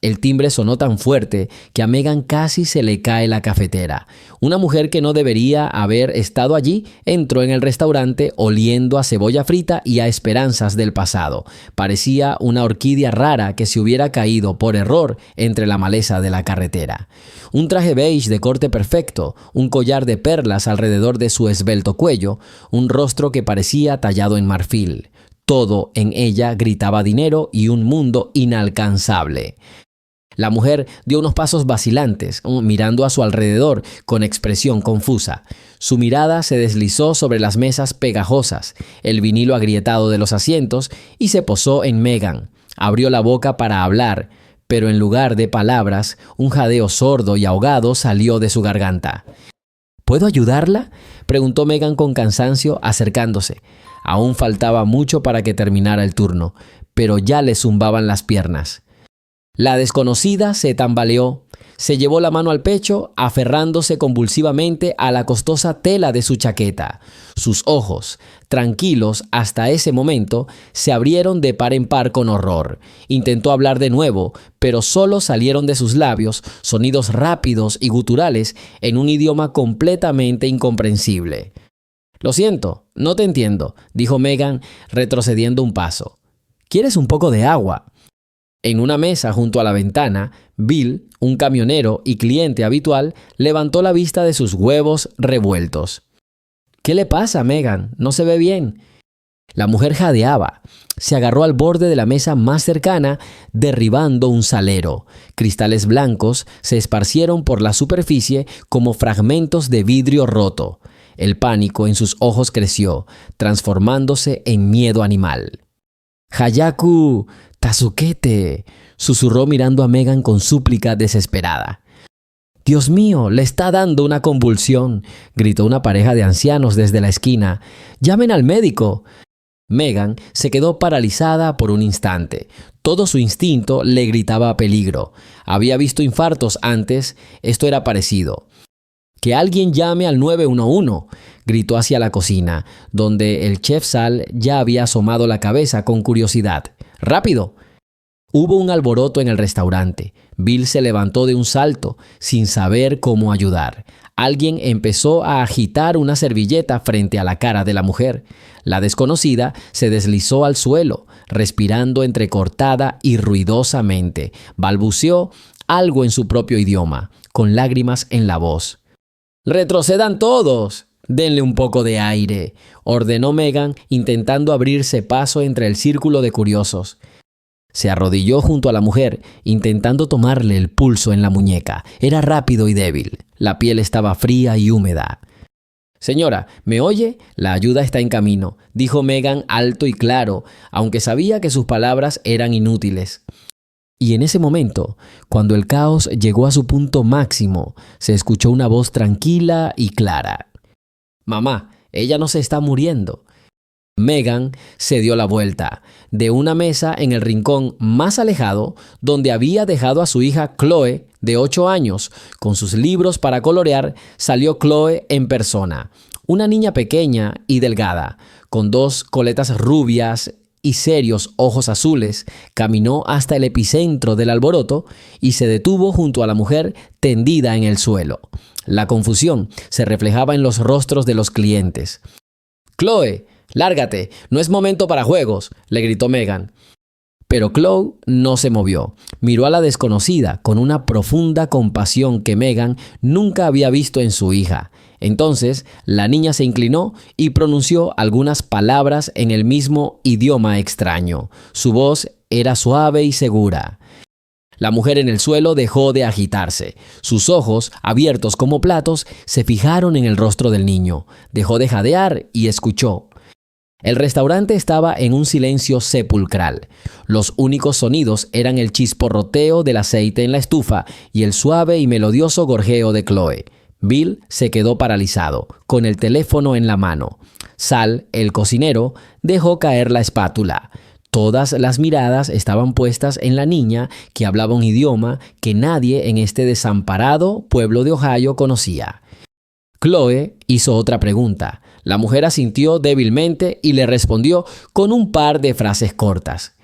El timbre sonó tan fuerte que a Megan casi se le cae la cafetera. Una mujer que no debería haber estado allí entró en el restaurante oliendo a cebolla frita y a esperanzas del pasado. Parecía una orquídea rara que se hubiera caído por error entre la maleza de la carretera. Un traje beige de corte perfecto, un collar de perlas alrededor de su esbelto cuello, un rostro que parecía tallado en marfil. Todo en ella gritaba dinero y un mundo inalcanzable. La mujer dio unos pasos vacilantes, mirando a su alrededor con expresión confusa. Su mirada se deslizó sobre las mesas pegajosas, el vinilo agrietado de los asientos y se posó en Megan. Abrió la boca para hablar, pero en lugar de palabras, un jadeo sordo y ahogado salió de su garganta. ¿Puedo ayudarla?, preguntó Megan con cansancio, acercándose. Aún faltaba mucho para que terminara el turno, pero ya le zumbaban las piernas. La desconocida se tambaleó, se llevó la mano al pecho, aferrándose convulsivamente a la costosa tela de su chaqueta. Sus ojos, tranquilos hasta ese momento, se abrieron de par en par con horror. Intentó hablar de nuevo, pero solo salieron de sus labios sonidos rápidos y guturales en un idioma completamente incomprensible. «Lo siento, no te entiendo», dijo Megan, retrocediendo un paso. «¿Quieres un poco de agua?» En una mesa junto a la ventana, Bill, un camionero y cliente habitual, levantó la vista de sus huevos revueltos. «¿Qué le pasa, Megan? No se ve bien». La mujer jadeaba. Se agarró al borde de la mesa más cercana, derribando un salero. Cristales blancos se esparcieron por la superficie como fragmentos de vidrio roto. El pánico en sus ojos creció, transformándose en miedo animal. «Hayaku, Tazukete», susurró mirando a Megan con súplica desesperada. «Dios mío, le está dando una convulsión», gritó una pareja de ancianos desde la esquina. «¡Llamen al médico!». Megan se quedó paralizada por un instante. Todo su instinto le gritaba peligro. Había visto infartos antes, esto era parecido. «Que alguien llame al 911», gritó hacia la cocina, donde el chef Sal ya había asomado la cabeza con curiosidad. «¡Rápido!». Hubo un alboroto en el restaurante. Bill se levantó de un salto, sin saber cómo ayudar. Alguien empezó a agitar una servilleta frente a la cara de la mujer. La desconocida se deslizó al suelo, respirando entrecortada y ruidosamente. Balbuceó algo en su propio idioma, con lágrimas en la voz. «¡Retrocedan todos! Denle un poco de aire», ordenó Megan, intentando abrirse paso entre el círculo de curiosos. Se arrodilló junto a la mujer, intentando tomarle el pulso en la muñeca. Era rápido y débil. La piel estaba fría y húmeda. «Señora, ¿me oye? La ayuda está en camino», dijo Megan alto y claro, aunque sabía que sus palabras eran inútiles. Y en ese momento, cuando el caos llegó a su punto máximo, se escuchó una voz tranquila y clara. «Mamá, ella no se está muriendo». Megan se dio la vuelta. De una mesa en el rincón más alejado, donde había dejado a su hija Chloe, de 8 años, con sus libros para colorear, salió Chloe en persona. Una niña pequeña y delgada, con 2 coletas rubias y serios ojos azules, caminó hasta el epicentro del alboroto y se detuvo junto a la mujer tendida en el suelo. La confusión se reflejaba en los rostros de los clientes. «Chloe, lárgate, no es momento para juegos», le gritó Megan. Pero Chloe no se movió. Miró a la desconocida con una profunda compasión que Megan nunca había visto en su hija. Entonces, la niña se inclinó y pronunció algunas palabras en el mismo idioma extraño. Su voz era suave y segura. La mujer en el suelo dejó de agitarse. Sus ojos, abiertos como platos, se fijaron en el rostro del niño. Dejó de jadear y escuchó. El restaurante estaba en un silencio sepulcral. Los únicos sonidos eran el chisporroteo del aceite en la estufa y el suave y melodioso gorjeo de Chloe. Bill se quedó paralizado, con el teléfono en la mano. Sal, el cocinero, dejó caer la espátula. Todas las miradas estaban puestas en la niña, que hablaba un idioma que nadie en este desamparado pueblo de Ohio conocía. Chloe hizo otra pregunta. La mujer asintió débilmente y le respondió con un par de frases cortas.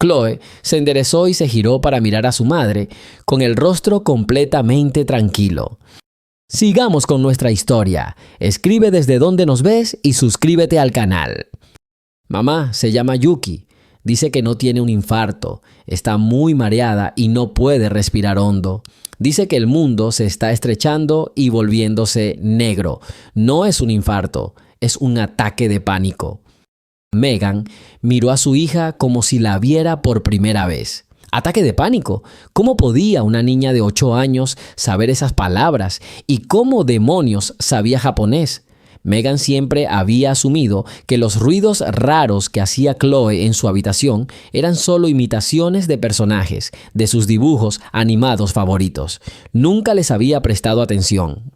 Chloe se enderezó y se giró para mirar a su madre, con el rostro completamente tranquilo. Sigamos con nuestra historia. Escribe desde donde nos ves y suscríbete al canal. Mamá se llama Yuki. Dice que no tiene un infarto, está muy mareada y no puede respirar hondo. Dice que el mundo se está estrechando y volviéndose negro. No es un infarto, es un ataque de pánico. Megan miró a su hija como si la viera por primera vez. ¿Ataque de pánico? ¿Cómo podía una niña de 8 años saber esas palabras? ¿Y cómo demonios sabía japonés? Megan siempre había asumido que los ruidos raros que hacía Chloe en su habitación eran solo imitaciones de personajes de sus dibujos animados favoritos. Nunca les había prestado atención.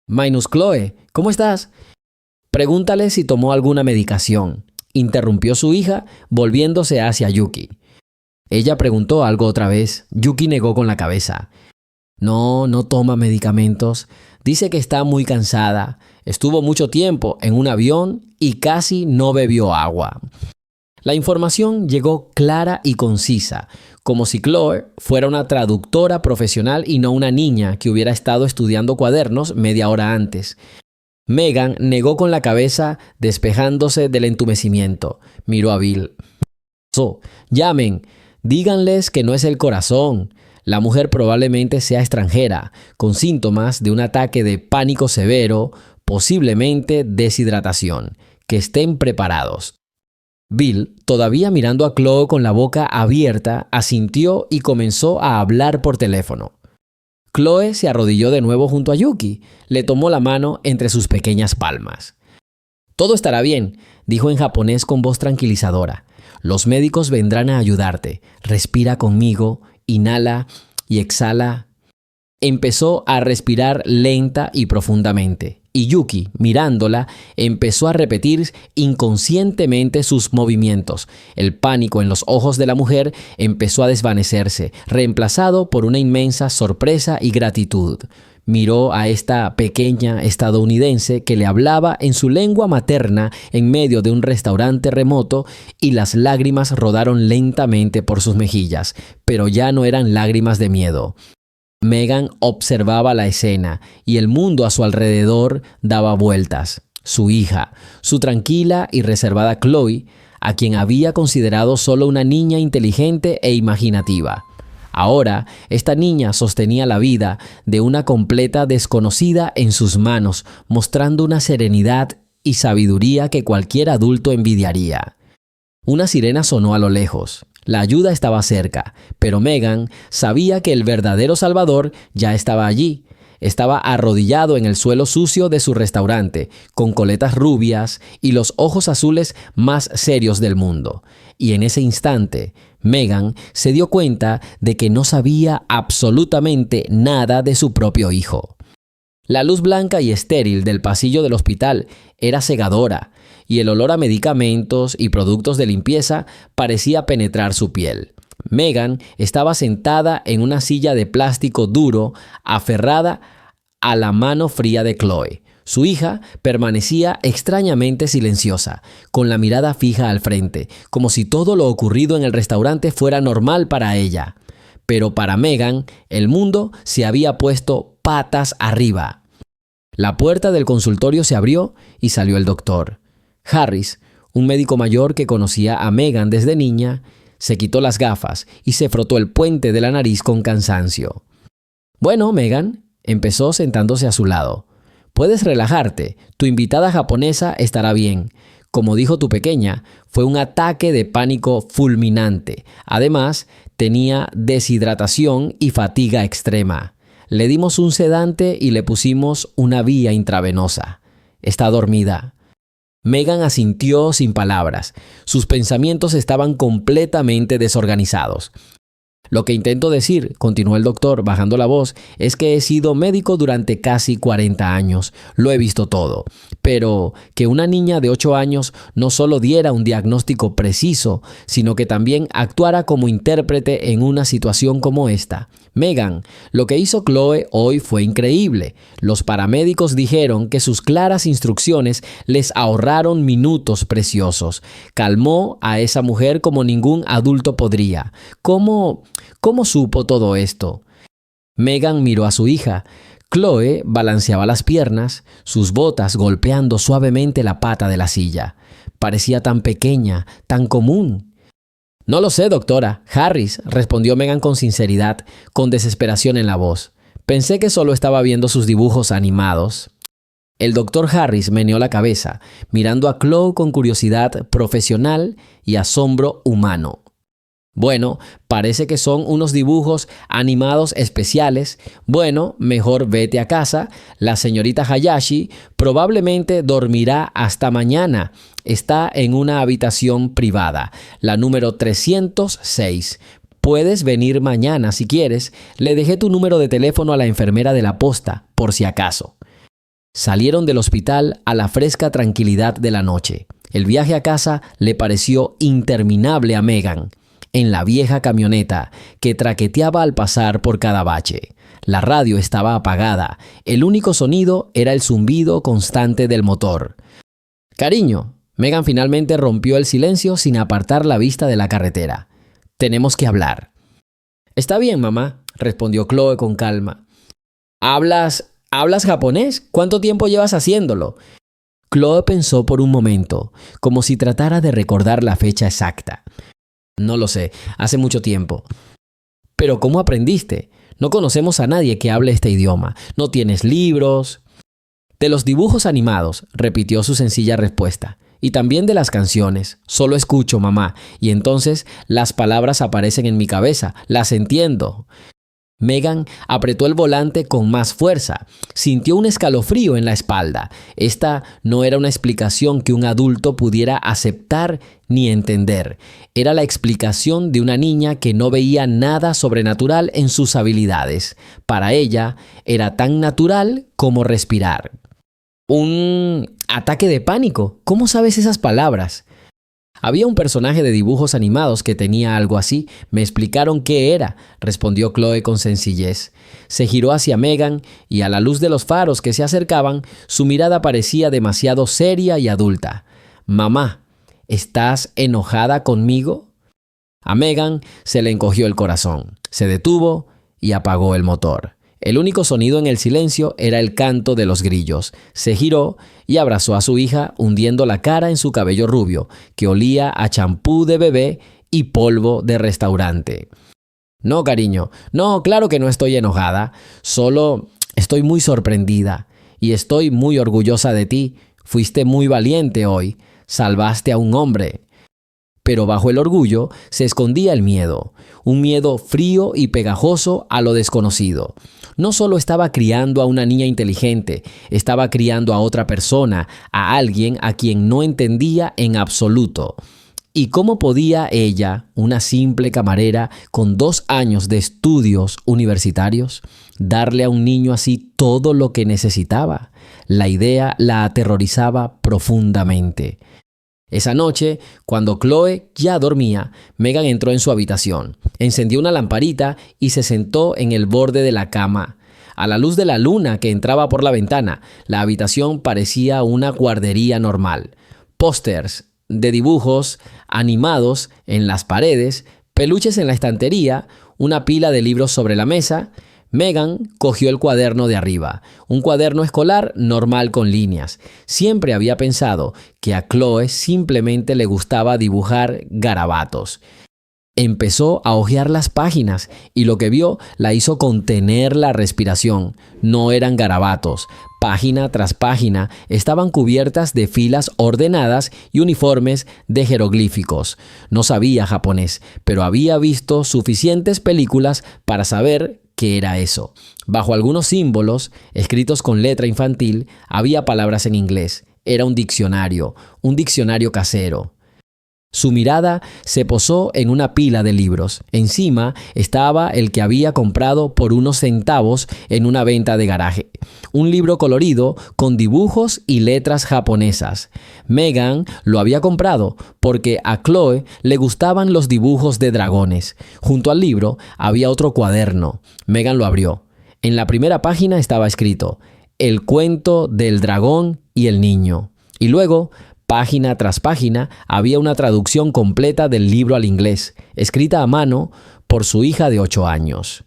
Minus Chloe, ¿cómo estás? Pregúntale si tomó alguna medicación, interrumpió su hija, volviéndose hacia Yuki. Ella preguntó algo otra vez. Yuki negó con la cabeza. No toma medicamentos. Dice que está muy cansada. Estuvo mucho tiempo en un avión y casi no bebió agua. La información llegó clara y concisa, como si Chloe fuera una traductora profesional y no una niña que hubiera estado estudiando cuadernos media hora antes. Megan negó con la cabeza, despejándose del entumecimiento. Miró a Bill. Llamen, díganles que no es el corazón. La mujer probablemente sea extranjera, con síntomas de un ataque de pánico severo, posiblemente deshidratación. Que estén preparados. Bill, todavía mirando a Chloe con la boca abierta, asintió y comenzó a hablar por teléfono. Chloe se arrodilló de nuevo junto a Yuki. Le tomó la mano entre sus pequeñas palmas. Todo estará bien, dijo en japonés con voz tranquilizadora. Los médicos vendrán a ayudarte. Respira conmigo, inhala y exhala. Empezó a respirar lenta y profundamente. Y Yuki, mirándola, empezó a repetir inconscientemente sus movimientos. El pánico en los ojos de la mujer empezó a desvanecerse, reemplazado por una inmensa sorpresa y gratitud. Miró a esta pequeña estadounidense que le hablaba en su lengua materna en medio de un restaurante remoto y las lágrimas rodaron lentamente por sus mejillas, pero ya no eran lágrimas de miedo. Megan observaba la escena y el mundo a su alrededor daba vueltas. Su hija, su tranquila y reservada Chloe, a quien había considerado solo una niña inteligente e imaginativa. Ahora, esta niña sostenía la vida de una completa desconocida en sus manos, mostrando una serenidad y sabiduría que cualquier adulto envidiaría. Una sirena sonó a lo lejos. La ayuda estaba cerca, pero Megan sabía que el verdadero Salvador ya estaba allí. Estaba arrodillado en el suelo sucio de su restaurante, con coletas rubias y los ojos azules más serios del mundo. Y en ese instante, Megan se dio cuenta de que no sabía absolutamente nada de su propio hijo. La luz blanca y estéril del pasillo del hospital era cegadora, y el olor a medicamentos y productos de limpieza parecía penetrar su piel. Megan estaba sentada en una silla de plástico duro, aferrada a la mano fría de Chloe. Su hija permanecía extrañamente silenciosa, con la mirada fija al frente, como si todo lo ocurrido en el restaurante fuera normal para ella. Pero para Megan, el mundo se había puesto patas arriba. La puerta del consultorio se abrió y salió el doctor. Harris, un médico mayor que conocía a Megan desde niña, se quitó las gafas y se frotó el puente de la nariz con cansancio. Bueno, Megan, empezó sentándose a su lado. Puedes relajarte, tu invitada japonesa estará bien. Como dijo tu pequeña, fue un ataque de pánico fulminante. Además, tenía deshidratación y fatiga extrema. Le dimos un sedante y le pusimos una vía intravenosa. Está dormida. Megan asintió sin palabras. Sus pensamientos estaban completamente desorganizados. Lo que intento decir, continuó el doctor bajando la voz, es que he sido médico durante casi 40 años. Lo he visto todo. Pero que una niña de 8 años no solo diera un diagnóstico preciso, sino que también actuara como intérprete en una situación como esta. Megan, lo que hizo Chloe hoy fue increíble. Los paramédicos dijeron que sus claras instrucciones les ahorraron minutos preciosos. Calmó a esa mujer como ningún adulto podría. ¿Cómo supo todo esto? Megan miró a su hija. Chloe balanceaba las piernas, sus botas golpeando suavemente la pata de la silla. Parecía tan pequeña, tan común. No lo sé, doctora. Harris, respondió Megan con sinceridad, con desesperación en la voz. Pensé que solo estaba viendo sus dibujos animados. El doctor Harris meneó la cabeza, mirando a Chloe con curiosidad profesional y asombro humano. Bueno, parece que son unos dibujos animados especiales. Bueno, mejor vete a casa. La señorita Hayashi probablemente dormirá hasta mañana. Está en una habitación privada, la número 306. Puedes venir mañana si quieres. Le dejé tu número de teléfono a la enfermera de la posta, por si acaso. Salieron del hospital a la fresca tranquilidad de la noche. El viaje a casa le pareció interminable a Megan. En la vieja camioneta que traqueteaba al pasar por cada bache. La radio estaba apagada. El único sonido era el zumbido constante del motor. Cariño, Megan finalmente rompió el silencio sin apartar la vista de la carretera. Tenemos que hablar. Está bien, mamá, respondió Chloe con calma. ¿Hablas japonés? ¿Cuánto tiempo llevas haciéndolo? Chloe pensó por un momento, como si tratara de recordar la fecha exacta. No lo sé, hace mucho tiempo. ¿Pero cómo aprendiste? No conocemos a nadie que hable este idioma. ¿No tienes libros? De los dibujos animados, repitió su sencilla respuesta. Y también de las canciones. Solo escucho, mamá, y entonces las palabras aparecen en mi cabeza. Las entiendo. Megan apretó el volante con más fuerza. Sintió un escalofrío en la espalda. Esta no era una explicación que un adulto pudiera aceptar ni entender. Era la explicación de una niña que no veía nada sobrenatural en sus habilidades. Para ella era tan natural como respirar. ¿Un ataque de pánico? ¿Cómo sabes esas palabras? Había un personaje de dibujos animados que tenía algo así. Me explicaron qué era, respondió Chloe con sencillez. Se giró hacia Megan y a la luz de los faros que se acercaban, su mirada parecía demasiado seria y adulta. Mamá, ¿estás enojada conmigo? A Megan se le encogió el corazón. Se detuvo y apagó el motor. El único sonido en el silencio era el canto de los grillos. Se giró y abrazó a su hija, hundiendo la cara en su cabello rubio, que olía a champú de bebé y polvo de restaurante. No, cariño, no, claro que no estoy enojada. Solo estoy muy sorprendida y estoy muy orgullosa de ti. Fuiste muy valiente hoy. Salvaste a un hombre. Pero bajo el orgullo se escondía el miedo, un miedo frío y pegajoso a lo desconocido. No solo estaba criando a una niña inteligente, estaba criando a otra persona, a alguien a quien no entendía en absoluto. ¿Y cómo podía ella, una simple camarera con 2 años de estudios universitarios, darle a un niño así todo lo que necesitaba? La idea la aterrorizaba profundamente. Esa noche, cuando Chloe ya dormía, Megan entró en su habitación, encendió una lamparita y se sentó en el borde de la cama. A la luz de la luna que entraba por la ventana, la habitación parecía una guardería normal. Pósters de dibujos animados en las paredes, peluches en la estantería, una pila de libros sobre la mesa. Megan cogió el cuaderno de arriba, un cuaderno escolar normal con líneas. Siempre había pensado que a Chloe simplemente le gustaba dibujar garabatos. Empezó a hojear las páginas y lo que vio la hizo contener la respiración. No eran garabatos. Página tras página estaban cubiertas de filas ordenadas y uniformes de jeroglíficos. No sabía japonés, pero había visto suficientes películas para saber qué era eso. Bajo algunos símbolos, escritos con letra infantil, había palabras en inglés. Era un diccionario casero. Su mirada se posó en una pila de libros. Encima estaba el que había comprado por unos centavos en una venta de garaje. Un libro colorido con dibujos y letras japonesas. Megan lo había comprado porque a Chloe le gustaban los dibujos de dragones. Junto al libro había otro cuaderno. Megan lo abrió. En la primera página estaba escrito: El cuento del dragón y el niño. Y luego, página tras página, había una traducción completa del libro al inglés, escrita a mano por su hija de 8 años.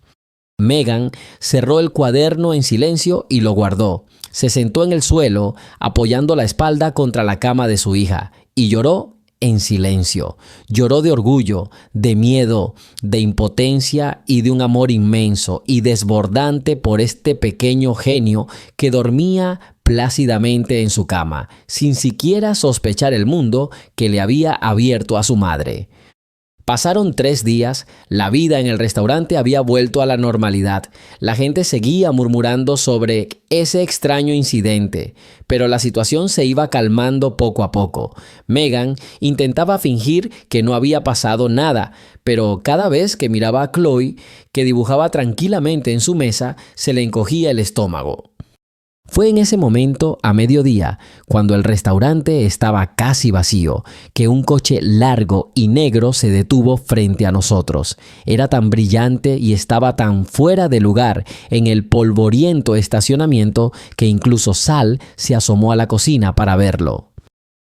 Megan cerró el cuaderno en silencio y lo guardó. Se sentó en el suelo, apoyando la espalda contra la cama de su hija, y lloró en silencio. Lloró de orgullo, de miedo, de impotencia y de un amor inmenso y desbordante por este pequeño genio que dormía plácidamente en su cama, sin siquiera sospechar el mundo que le había abierto a su madre. Pasaron 3 días, la vida en el restaurante había vuelto a la normalidad. La gente seguía murmurando sobre ese extraño incidente, pero la situación se iba calmando poco a poco. Megan intentaba fingir que no había pasado nada, pero cada vez que miraba a Chloe, que dibujaba tranquilamente en su mesa, se le encogía el estómago. Fue en ese momento, a mediodía, cuando el restaurante estaba casi vacío, que un coche largo y negro se detuvo frente a nosotros. Era tan brillante y estaba tan fuera de lugar en el polvoriento estacionamiento que incluso Sal se asomó a la cocina para verlo.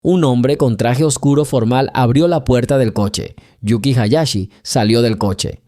Un hombre con traje oscuro formal abrió la puerta del coche. Yuki Hayashi salió del coche.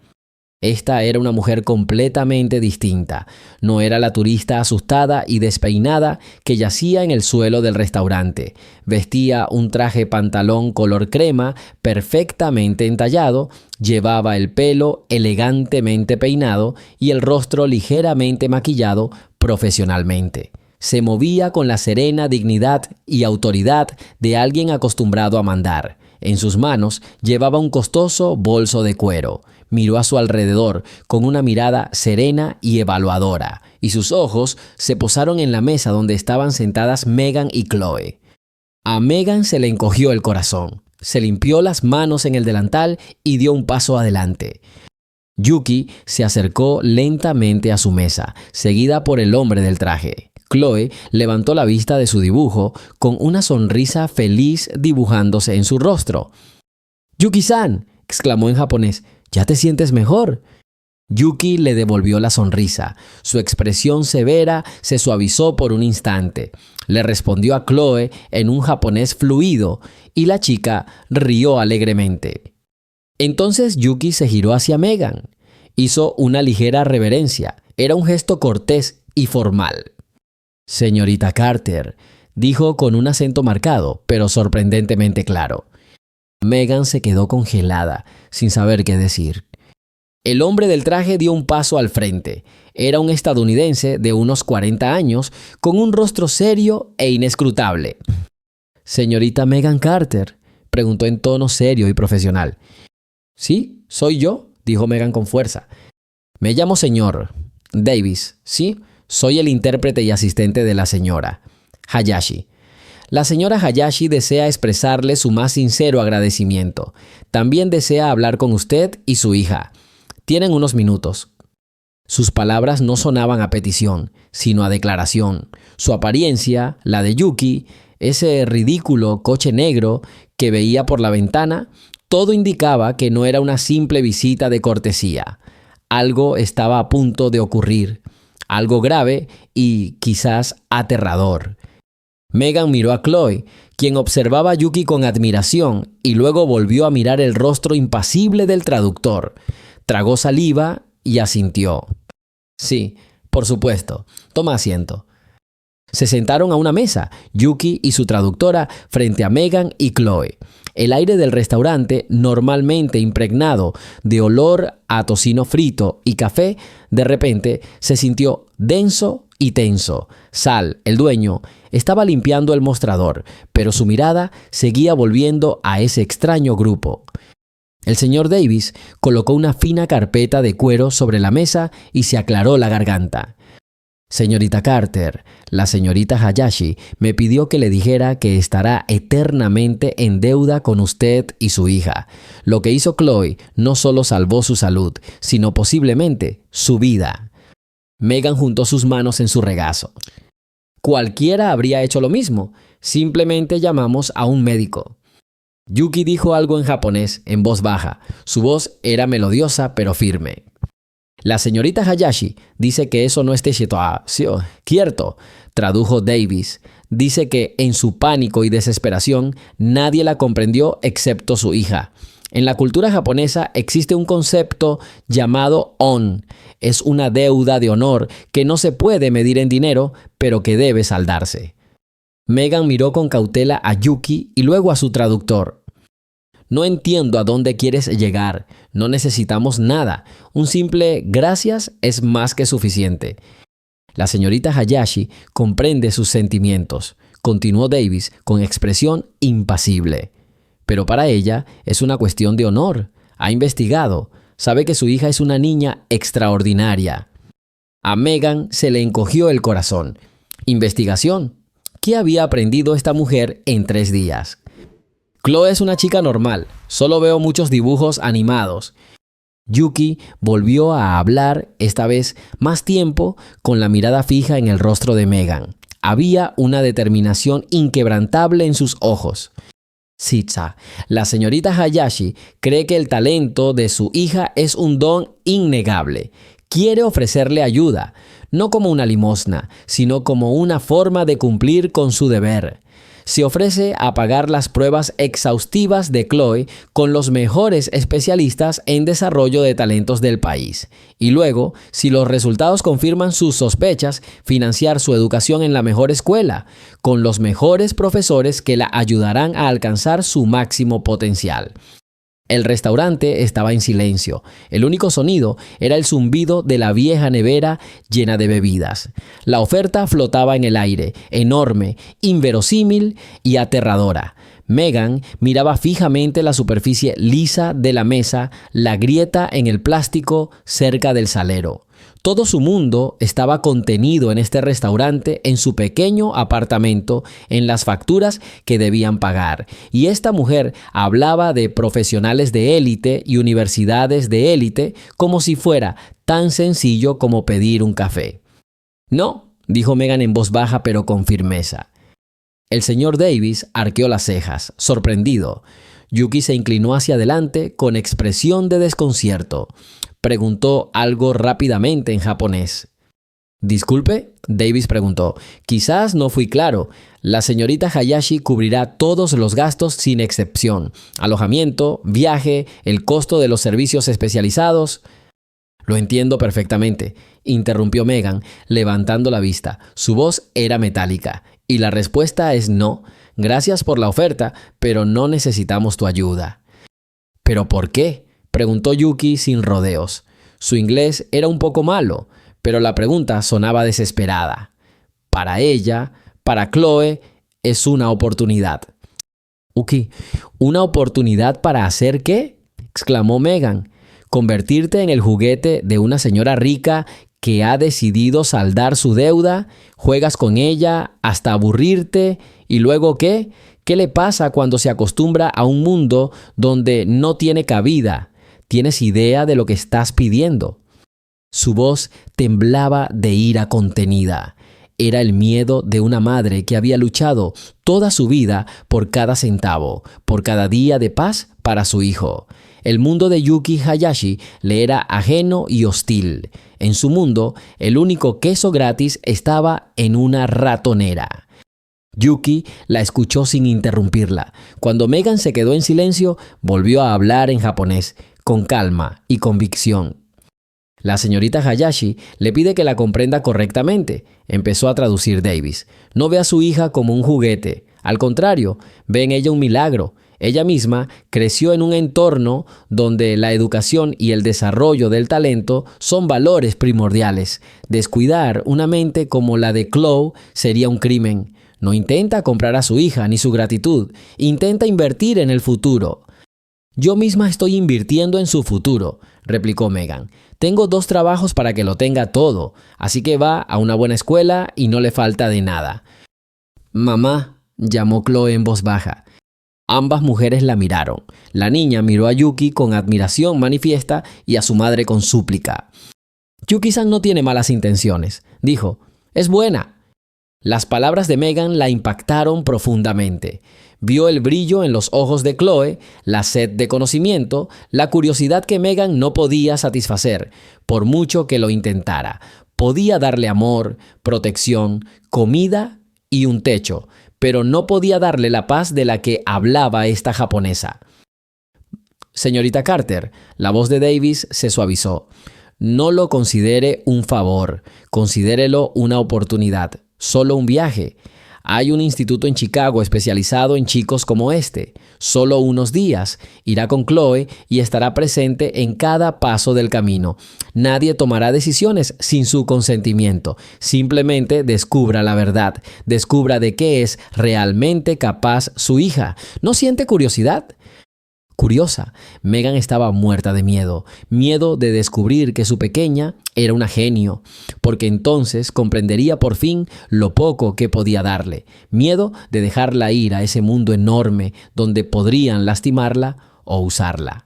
Esta era una mujer completamente distinta. No era la turista asustada y despeinada que yacía en el suelo del restaurante. Vestía un traje pantalón color crema perfectamente entallado, llevaba el pelo elegantemente peinado y el rostro ligeramente maquillado profesionalmente. Se movía con la serena dignidad y autoridad de alguien acostumbrado a mandar. En sus manos llevaba un costoso bolso de cuero. Miró a su alrededor con una mirada serena y evaluadora, y sus ojos se posaron en la mesa donde estaban sentadas Megan y Chloe. A Megan se le encogió el corazón. Se limpió las manos en el delantal y dio un paso adelante. Yuki se acercó lentamente a su mesa, seguida por el hombre del traje. Chloe levantó la vista de su dibujo con una sonrisa feliz dibujándose en su rostro. «Yuki-san», exclamó en japonés, «¿ya te sientes mejor?» Yuki le devolvió la sonrisa. Su expresión severa se suavizó por un instante. Le respondió a Chloe en un japonés fluido y la chica rió alegremente. Entonces Yuki se giró hacia Megan. Hizo una ligera reverencia. Era un gesto cortés y formal. «Señorita Carter», dijo con un acento marcado, pero sorprendentemente claro. Megan se quedó congelada, sin saber qué decir. El hombre del traje dio un paso al frente. Era un estadounidense de unos 40 años, con un rostro serio e inescrutable. «¿Señorita Megan Carter?», preguntó en tono serio y profesional. «Sí, soy yo», dijo Megan con fuerza. «Me llamo señor Davis, ¿sí? Soy el intérprete y asistente de la señora Hayashi. La señora Hayashi desea expresarle su más sincero agradecimiento. También desea hablar con usted y su hija. Tienen unos minutos». Sus palabras no sonaban a petición, sino a declaración. Su apariencia, la de Yuki, ese ridículo coche negro que veía por la ventana, todo indicaba que no era una simple visita de cortesía. Algo estaba a punto de ocurrir. Algo grave y quizás aterrador. Megan miró a Chloe, quien observaba a Yuki con admiración, y luego volvió a mirar el rostro impasible del traductor. Tragó saliva y asintió. «Sí, por supuesto. Toma asiento». Se sentaron a una mesa, Yuki y su traductora, frente a Megan y Chloe. El aire del restaurante, normalmente impregnado de olor a tocino frito y café, de repente se sintió denso y tenso. Sal, el dueño, estaba limpiando el mostrador, pero su mirada seguía volviendo a ese extraño grupo. El señor Davis colocó una fina carpeta de cuero sobre la mesa y se aclaró la garganta. Señorita Carter, la señorita Hayashi me pidió que le dijera que estará eternamente en deuda con usted y su hija. Lo que hizo Chloe no solo salvó su salud, sino posiblemente su vida. Megan juntó sus manos en su regazo. Cualquiera habría hecho lo mismo. Simplemente llamamos a un médico. Yuki dijo algo en japonés, en voz baja. Su voz era melodiosa pero firme. La señorita Hayashi dice que eso no es cierto, tradujo Davis. Dice que en su pánico y desesperación nadie la comprendió excepto su hija. En la cultura japonesa existe un concepto llamado on. Es una deuda de honor que no se puede medir en dinero, pero que debe saldarse. Megan miró con cautela a Yuki y luego a su traductor. No entiendo a dónde quieres llegar. No necesitamos nada. Un simple gracias es más que suficiente. La señorita Hayashi comprende sus sentimientos, continuó Davis con expresión impasible. Pero para ella es una cuestión de honor. Ha investigado. Sabe que su hija es una niña extraordinaria. A Megan se le encogió el corazón. ¿Investigación? ¿Qué había aprendido esta mujer en 3 días? Chloe es una chica normal. Solo veo muchos dibujos animados. Yuki volvió a hablar, esta vez más tiempo, con la mirada fija en el rostro de Megan. Había una determinación inquebrantable en sus ojos. Sitsa, la señorita Hayashi cree que el talento de su hija es un don innegable. Quiere ofrecerle ayuda, no como una limosna, sino como una forma de cumplir con su deber. Se ofrece a pagar las pruebas exhaustivas de Chloe con los mejores especialistas en desarrollo de talentos del país. Y luego, si los resultados confirman sus sospechas, financiar su educación en la mejor escuela, con los mejores profesores que la ayudarán a alcanzar su máximo potencial. El restaurante estaba en silencio. El único sonido era el zumbido de la vieja nevera llena de bebidas. La oferta flotaba en el aire, enorme, inverosímil y aterradora. Megan miraba fijamente la superficie lisa de la mesa, la grieta en el plástico cerca del salero. Todo su mundo estaba contenido en este restaurante, en su pequeño apartamento, en las facturas que debían pagar. Y esta mujer hablaba de profesionales de élite y universidades de élite como si fuera tan sencillo como pedir un café. No, dijo Megan en voz baja pero con firmeza. El señor Davis arqueó las cejas, sorprendido. Yuki se inclinó hacia adelante con expresión de desconcierto. Preguntó algo rápidamente en japonés. «Disculpe», Davis preguntó. «Quizás no fui claro. La señorita Hayashi cubrirá todos los gastos sin excepción. Alojamiento, viaje, el costo de los servicios especializados». «Lo entiendo perfectamente», interrumpió Megan, levantando la vista. Su voz era metálica. «Y la respuesta es no. Gracias por la oferta, pero no necesitamos tu ayuda». «¿Pero por qué?», preguntó Yuki sin rodeos. Su inglés era un poco malo, pero la pregunta sonaba desesperada. Para ella, para Chloe, es una oportunidad. «Yuki, ¿una oportunidad para hacer qué?», exclamó Megan. «¿Convertirte en el juguete de una señora rica que ha decidido saldar su deuda? ¿Juegas con ella hasta aburrirte? ¿Y luego qué? ¿Qué le pasa cuando se acostumbra a un mundo donde no tiene cabida? ¿Tienes idea de lo que estás pidiendo?». Su voz temblaba de ira contenida. Era el miedo de una madre que había luchado toda su vida por cada centavo, por cada día de paz para su hijo. El mundo de Yuki Hayashi le era ajeno y hostil. En su mundo, el único queso gratis estaba en una ratonera. Yuki la escuchó sin interrumpirla. Cuando Megan se quedó en silencio, volvió a hablar en japonés, con calma y convicción. La señorita Hayashi le pide que la comprenda correctamente, empezó a traducir Davis. No ve a su hija como un juguete. Al contrario, ve en ella un milagro. Ella misma creció en un entorno donde la educación y el desarrollo del talento son valores primordiales. Descuidar una mente como la de Chloe sería un crimen. No intenta comprar a su hija ni su gratitud. Intenta invertir en el futuro. «Yo misma estoy invirtiendo en su futuro», replicó Megan. Tengo 2 trabajos para que lo tenga todo, así que va a una buena escuela y no le falta de nada. Mamá, llamó Chloe en voz baja. Ambas mujeres la miraron. La niña miró a Yuki con admiración manifiesta y a su madre con súplica. Yuki-san no tiene malas intenciones, dijo. Es buena. Las palabras de Megan la impactaron profundamente. Vio el brillo en los ojos de Chloe, la sed de conocimiento, la curiosidad que Megan no podía satisfacer, por mucho que lo intentara. Podía darle amor, protección, comida y un techo, pero no podía darle la paz de la que hablaba esta japonesa. Señorita Carter, la voz de Davis se suavizó. No lo considere un favor, considérelo una oportunidad, solo un viaje. Hay un instituto en Chicago especializado en chicos como este. Solo unos días. Irá con Chloe y estará presente en cada paso del camino. Nadie tomará decisiones sin su consentimiento. Simplemente descubra la verdad. Descubra de qué es realmente capaz su hija. ¿No siente curiosidad? Curiosa, Megan estaba muerta de miedo de descubrir que su pequeña era una genio, porque entonces comprendería por fin lo poco que podía darle, miedo de dejarla ir a ese mundo enorme donde podrían lastimarla o usarla.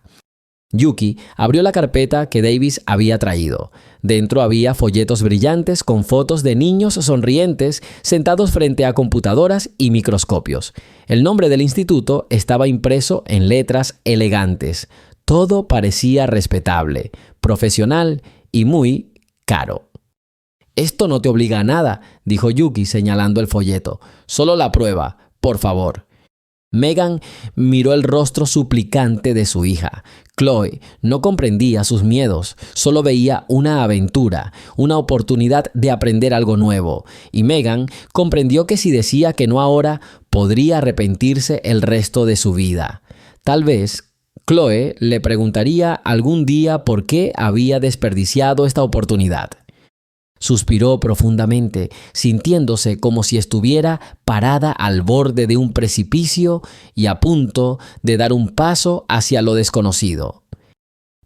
Yuki abrió la carpeta que Davis había traído. Dentro había folletos brillantes con fotos de niños sonrientes sentados frente a computadoras y microscopios. El nombre del instituto estaba impreso en letras elegantes. Todo parecía respetable, profesional y muy caro. «Esto no te obliga a nada», dijo Yuki señalando el folleto. «Solo la prueba, por favor». Megan miró el rostro suplicante de su hija. Chloe no comprendía sus miedos, solo veía una aventura, una oportunidad de aprender algo nuevo. Y Megan comprendió que si decía que no ahora, podría arrepentirse el resto de su vida. Tal vez Chloe le preguntaría algún día por qué había desperdiciado esta oportunidad. Suspiró profundamente, sintiéndose como si estuviera parada al borde de un precipicio y a punto de dar un paso hacia lo desconocido.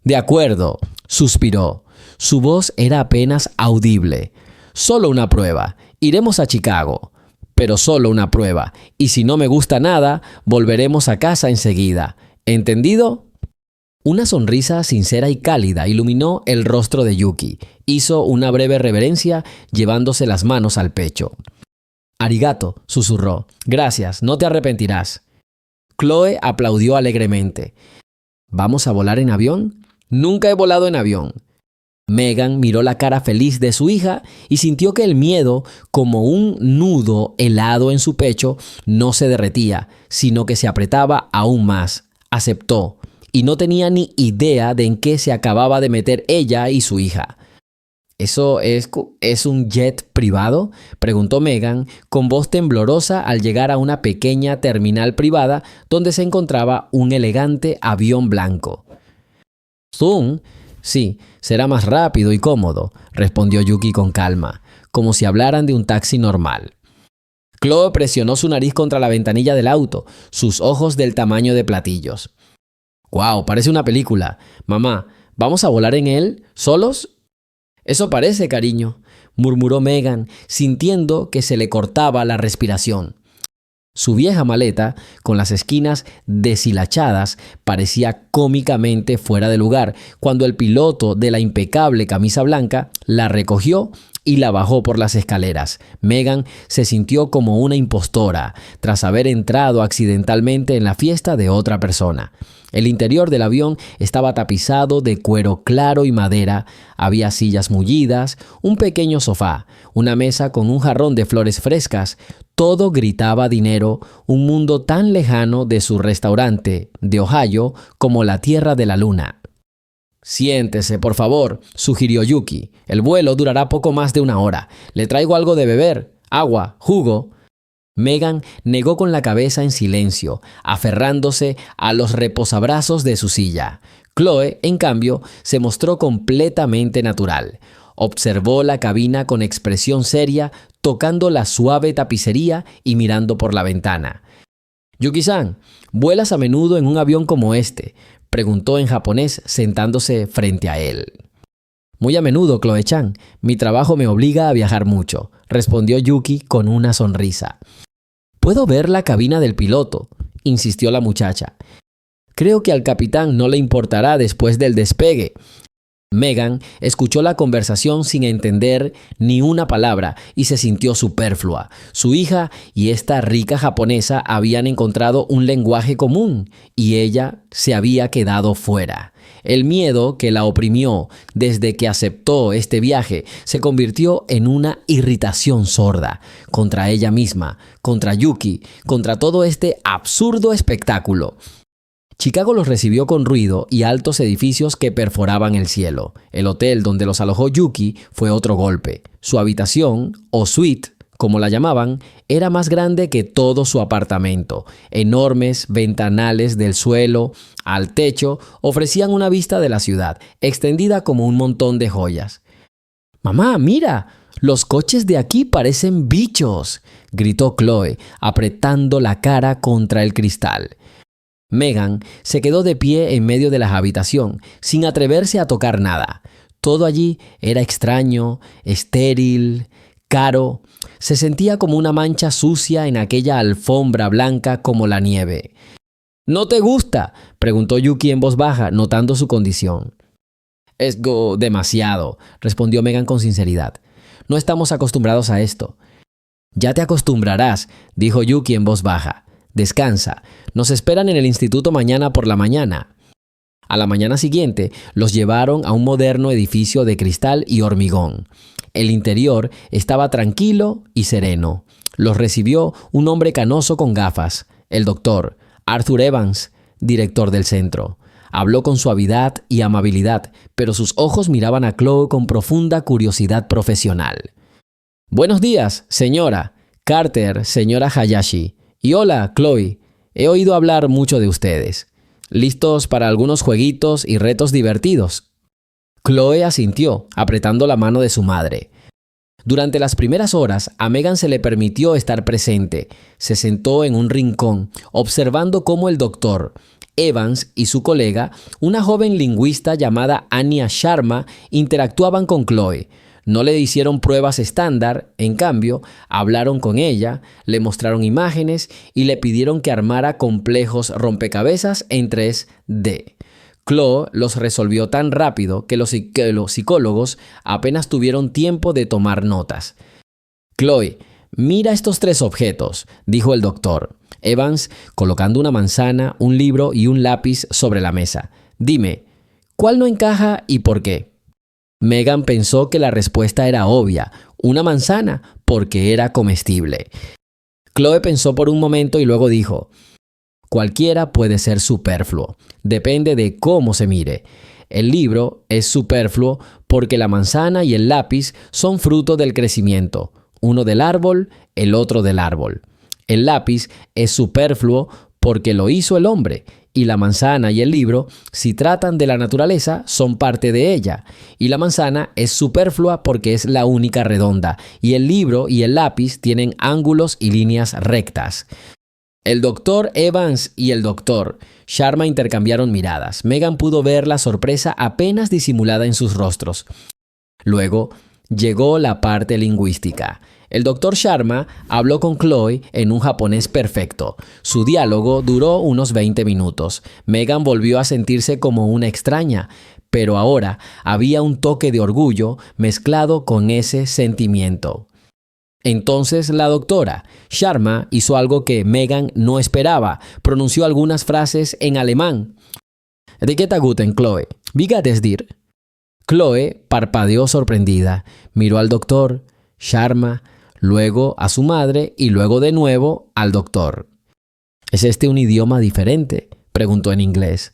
«De acuerdo», suspiró. Su voz era apenas audible. «Solo una prueba. Iremos a Chicago. Pero solo una prueba. Y si no me gusta nada, volveremos a casa enseguida. ¿Entendido?» Una sonrisa sincera y cálida iluminó el rostro de Yuki. Hizo una breve reverencia, llevándose las manos al pecho. «Arigato», susurró. «Gracias, no te arrepentirás». Chloe aplaudió alegremente. «¿Vamos a volar en avión?» «Nunca he volado en avión». Megan miró la cara feliz de su hija y sintió que el miedo, como un nudo helado en su pecho, no se derretía, sino que se apretaba aún más. Aceptó. Y no tenía ni idea de en qué se acababa de meter ella y su hija. ¿Eso es un jet privado?, preguntó Megan con voz temblorosa al llegar a una pequeña terminal privada donde se encontraba un elegante avión blanco. «Zoom, sí, será más rápido y cómodo», respondió Yuki con calma, como si hablaran de un taxi normal. Chloe presionó su nariz contra la ventanilla del auto, sus ojos del tamaño de platillos. «Guau, parece una película. Mamá, ¿vamos a volar en él? ¿Solos?» «Eso parece, cariño», murmuró Megan, sintiendo que se le cortaba la respiración. Su vieja maleta, con las esquinas deshilachadas, parecía cómicamente fuera de lugar cuando el piloto de la impecable camisa blanca la recogió y la bajó por las escaleras. Megan se sintió como una impostora tras haber entrado accidentalmente en la fiesta de otra persona. El interior del avión estaba tapizado de cuero claro y madera. Había sillas mullidas, un pequeño sofá, una mesa con un jarrón de flores frescas. Todo gritaba dinero, un mundo tan lejano de su restaurante de Ohio como la Tierra de la Luna. «Siéntese, por favor», sugirió Yuki. «El vuelo durará poco más de 1 hora. Le traigo algo de beber, agua, jugo». Megan negó con la cabeza en silencio, aferrándose a los reposabrazos de su silla. Chloe, en cambio, se mostró completamente natural. Observó la cabina con expresión seria, tocando la suave tapicería y mirando por la ventana. «Yuki-san, vuelas a menudo en un avión como este, preguntó en japonés sentándose frente a él. Muy a menudo, Chloe-chan. Mi trabajo me obliga a viajar mucho, respondió Yuki con una sonrisa. ¿Puedo ver la cabina del piloto?, insistió la muchacha. Creo que al capitán no le importará después del despegue. Megan escuchó la conversación sin entender ni una palabra y se sintió superflua. Su hija y esta rica japonesa habían encontrado un lenguaje común y ella se había quedado fuera. El miedo que la oprimió desde que aceptó este viaje se convirtió en una irritación sorda contra ella misma, contra Yuki, contra todo este absurdo espectáculo. Chicago los recibió con ruido y altos edificios que perforaban el cielo. El hotel donde los alojó Yuki fue otro golpe. Su habitación, o suite, como la llamaban, era más grande que todo su apartamento. Enormes ventanales del suelo al techo ofrecían una vista de la ciudad, extendida como un montón de joyas. «Mamá, mira, los coches de aquí parecen bichos», gritó Chloe, apretando la cara contra el cristal. Megan se quedó de pie en medio de la habitación, sin atreverse a tocar nada. Todo allí era extraño, estéril, caro. Se sentía como una mancha sucia en aquella alfombra blanca como la nieve. «¿No te gusta?», preguntó Yuki en voz baja, notando su condición. «Es demasiado», respondió Megan con sinceridad. «No estamos acostumbrados a esto». «Ya te acostumbrarás», dijo Yuki en voz baja. «Descansa. Nos esperan en el instituto mañana por la mañana». A la mañana siguiente, los llevaron a un moderno edificio de cristal y hormigón. El interior estaba tranquilo y sereno. Los recibió un hombre canoso con gafas, el doctor Arthur Evans, director del centro. Habló con suavidad y amabilidad, pero sus ojos miraban a Chloe con profunda curiosidad profesional. «Buenos días, señora Carter, señora Hayashi. Y hola, Chloe. He oído hablar mucho de ustedes. ¿Listos para algunos jueguitos y retos divertidos?» Chloe asintió, apretando la mano de su madre. Durante las primeras horas, a Megan se le permitió estar presente. Se sentó en un rincón, observando cómo el doctor Evans y su colega, una joven lingüista llamada Anya Sharma, interactuaban con Chloe. No le hicieron pruebas estándar, en cambio, hablaron con ella, le mostraron imágenes y le pidieron que armara complejos rompecabezas en 3D. Chloe los resolvió tan rápido que los psicólogos apenas tuvieron tiempo de tomar notas. «Chloe, mira estos 3 objetos», dijo el doctor Evans, colocando una manzana, un libro y un lápiz sobre la mesa. «Dime, ¿cuál no encaja y por qué?» Megan pensó que la respuesta era obvia: una manzana, porque era comestible. Chloe pensó por un momento y luego dijo: «Cualquiera puede ser superfluo, depende de cómo se mire. El libro es superfluo porque la manzana y el lápiz son fruto del crecimiento, uno del árbol, el otro del árbol. El lápiz es superfluo porque lo hizo el hombre, y la manzana y el libro, si tratan de la naturaleza, son parte de ella. Y la manzana es superflua porque es la única redonda, y el libro y el lápiz tienen ángulos y líneas rectas». El doctor Evans y el doctor Sharma intercambiaron miradas. Megan pudo ver la sorpresa apenas disimulada en sus rostros. Luego llegó la parte lingüística. El doctor Sharma habló con Chloe en un japonés perfecto. Su diálogo duró unos 20 minutos. Megan volvió a sentirse como una extraña, pero ahora había un toque de orgullo mezclado con ese sentimiento. Entonces la doctora Sharma hizo algo que Megan no esperaba. Pronunció algunas frases en alemán. «¿De qué te guten, Chloe? Wie geht es dir?» Chloe parpadeó sorprendida. Miró al doctor Sharma, luego a su madre y luego de nuevo al doctor. «¿Es este un idioma diferente?», preguntó en inglés.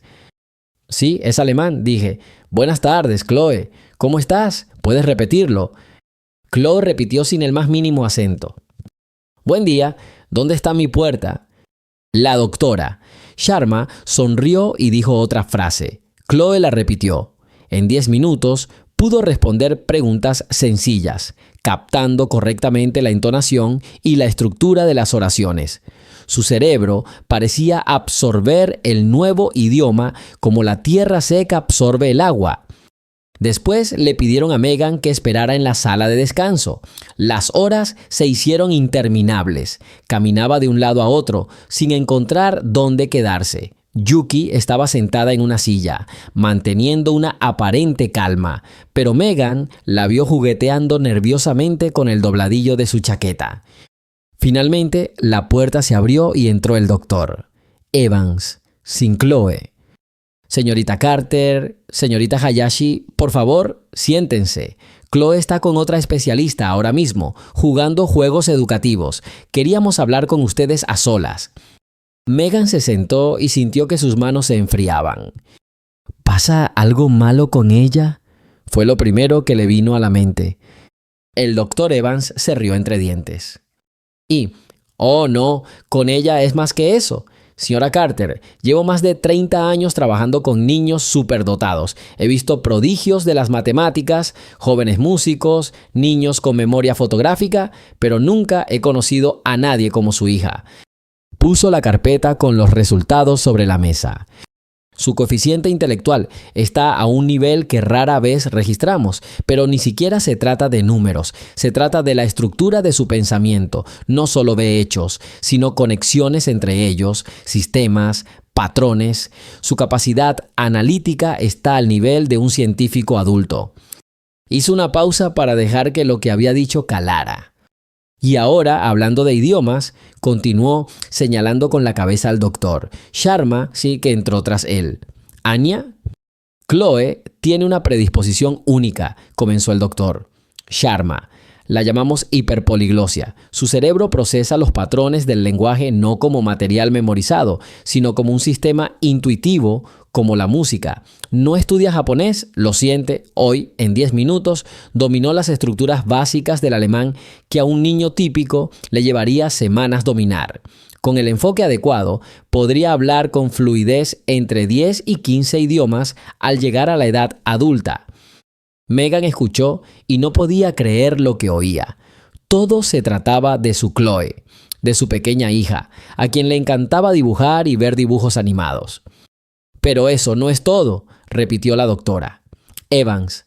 «Sí, es alemán», dije. «Buenas tardes, Chloe. ¿Cómo estás? ¿Puedes repetirlo?» Chloe repitió sin el más mínimo acento. «Buen día. ¿Dónde está mi puerta?» La doctora Sharma sonrió y dijo otra frase. Chloe la repitió. En 10 minutos pudo responder preguntas sencillas, captando correctamente la entonación y la estructura de las oraciones. Su cerebro parecía absorber el nuevo idioma como la tierra seca absorbe el agua. Después le pidieron a Megan que esperara en la sala de descanso. Las horas se hicieron interminables. Caminaba de un lado a otro, sin encontrar dónde quedarse. Yuki estaba sentada en una silla, manteniendo una aparente calma, pero Megan la vio jugueteando nerviosamente con el dobladillo de su chaqueta. Finalmente, la puerta se abrió y entró el doctor. Evans, sin Chloe. Señorita Carter, señorita Hayashi, por favor, siéntense. Chloe está con otra especialista ahora mismo, jugando juegos educativos. Queríamos hablar con ustedes a solas. Megan se sentó y sintió que sus manos se enfriaban. ¿Pasa algo malo con ella? Fue lo primero que le vino a la mente. El doctor Evans se rió entre dientes. Oh no, con ella es más que eso. Señora Carter, llevo más de 30 años trabajando con niños superdotados. He visto prodigios de las matemáticas, jóvenes músicos, niños con memoria fotográfica, pero nunca he conocido a nadie como su hija. Puso la carpeta con los resultados sobre la mesa. Su coeficiente intelectual está a un nivel que rara vez registramos, pero ni siquiera se trata de números, se trata de la estructura de su pensamiento, no solo de hechos, sino conexiones entre ellos, sistemas, patrones. Su capacidad analítica está al nivel de un científico adulto. Hizo una pausa para dejar que lo que había dicho calara. Y ahora, hablando de idiomas, continuó señalando con la cabeza al doctor. Sharma sí que entró tras él. ¿Anya? Chloe tiene una predisposición única, comenzó el doctor. Sharma. La llamamos hiperpoliglosia. Su cerebro procesa los patrones del lenguaje no como material memorizado, sino como un sistema intuitivo, como la música. No estudia japonés, lo siente, hoy, en 10 minutos, dominó las estructuras básicas del alemán que a un niño típico le llevaría semanas dominar. Con el enfoque adecuado, podría hablar con fluidez entre 10 y 15 idiomas al llegar a la edad adulta. Megan escuchó y no podía creer lo que oía. Todo se trataba de su Chloe, de su pequeña hija, a quien le encantaba dibujar y ver dibujos animados. Pero eso no es todo, repitió la doctora. Evans,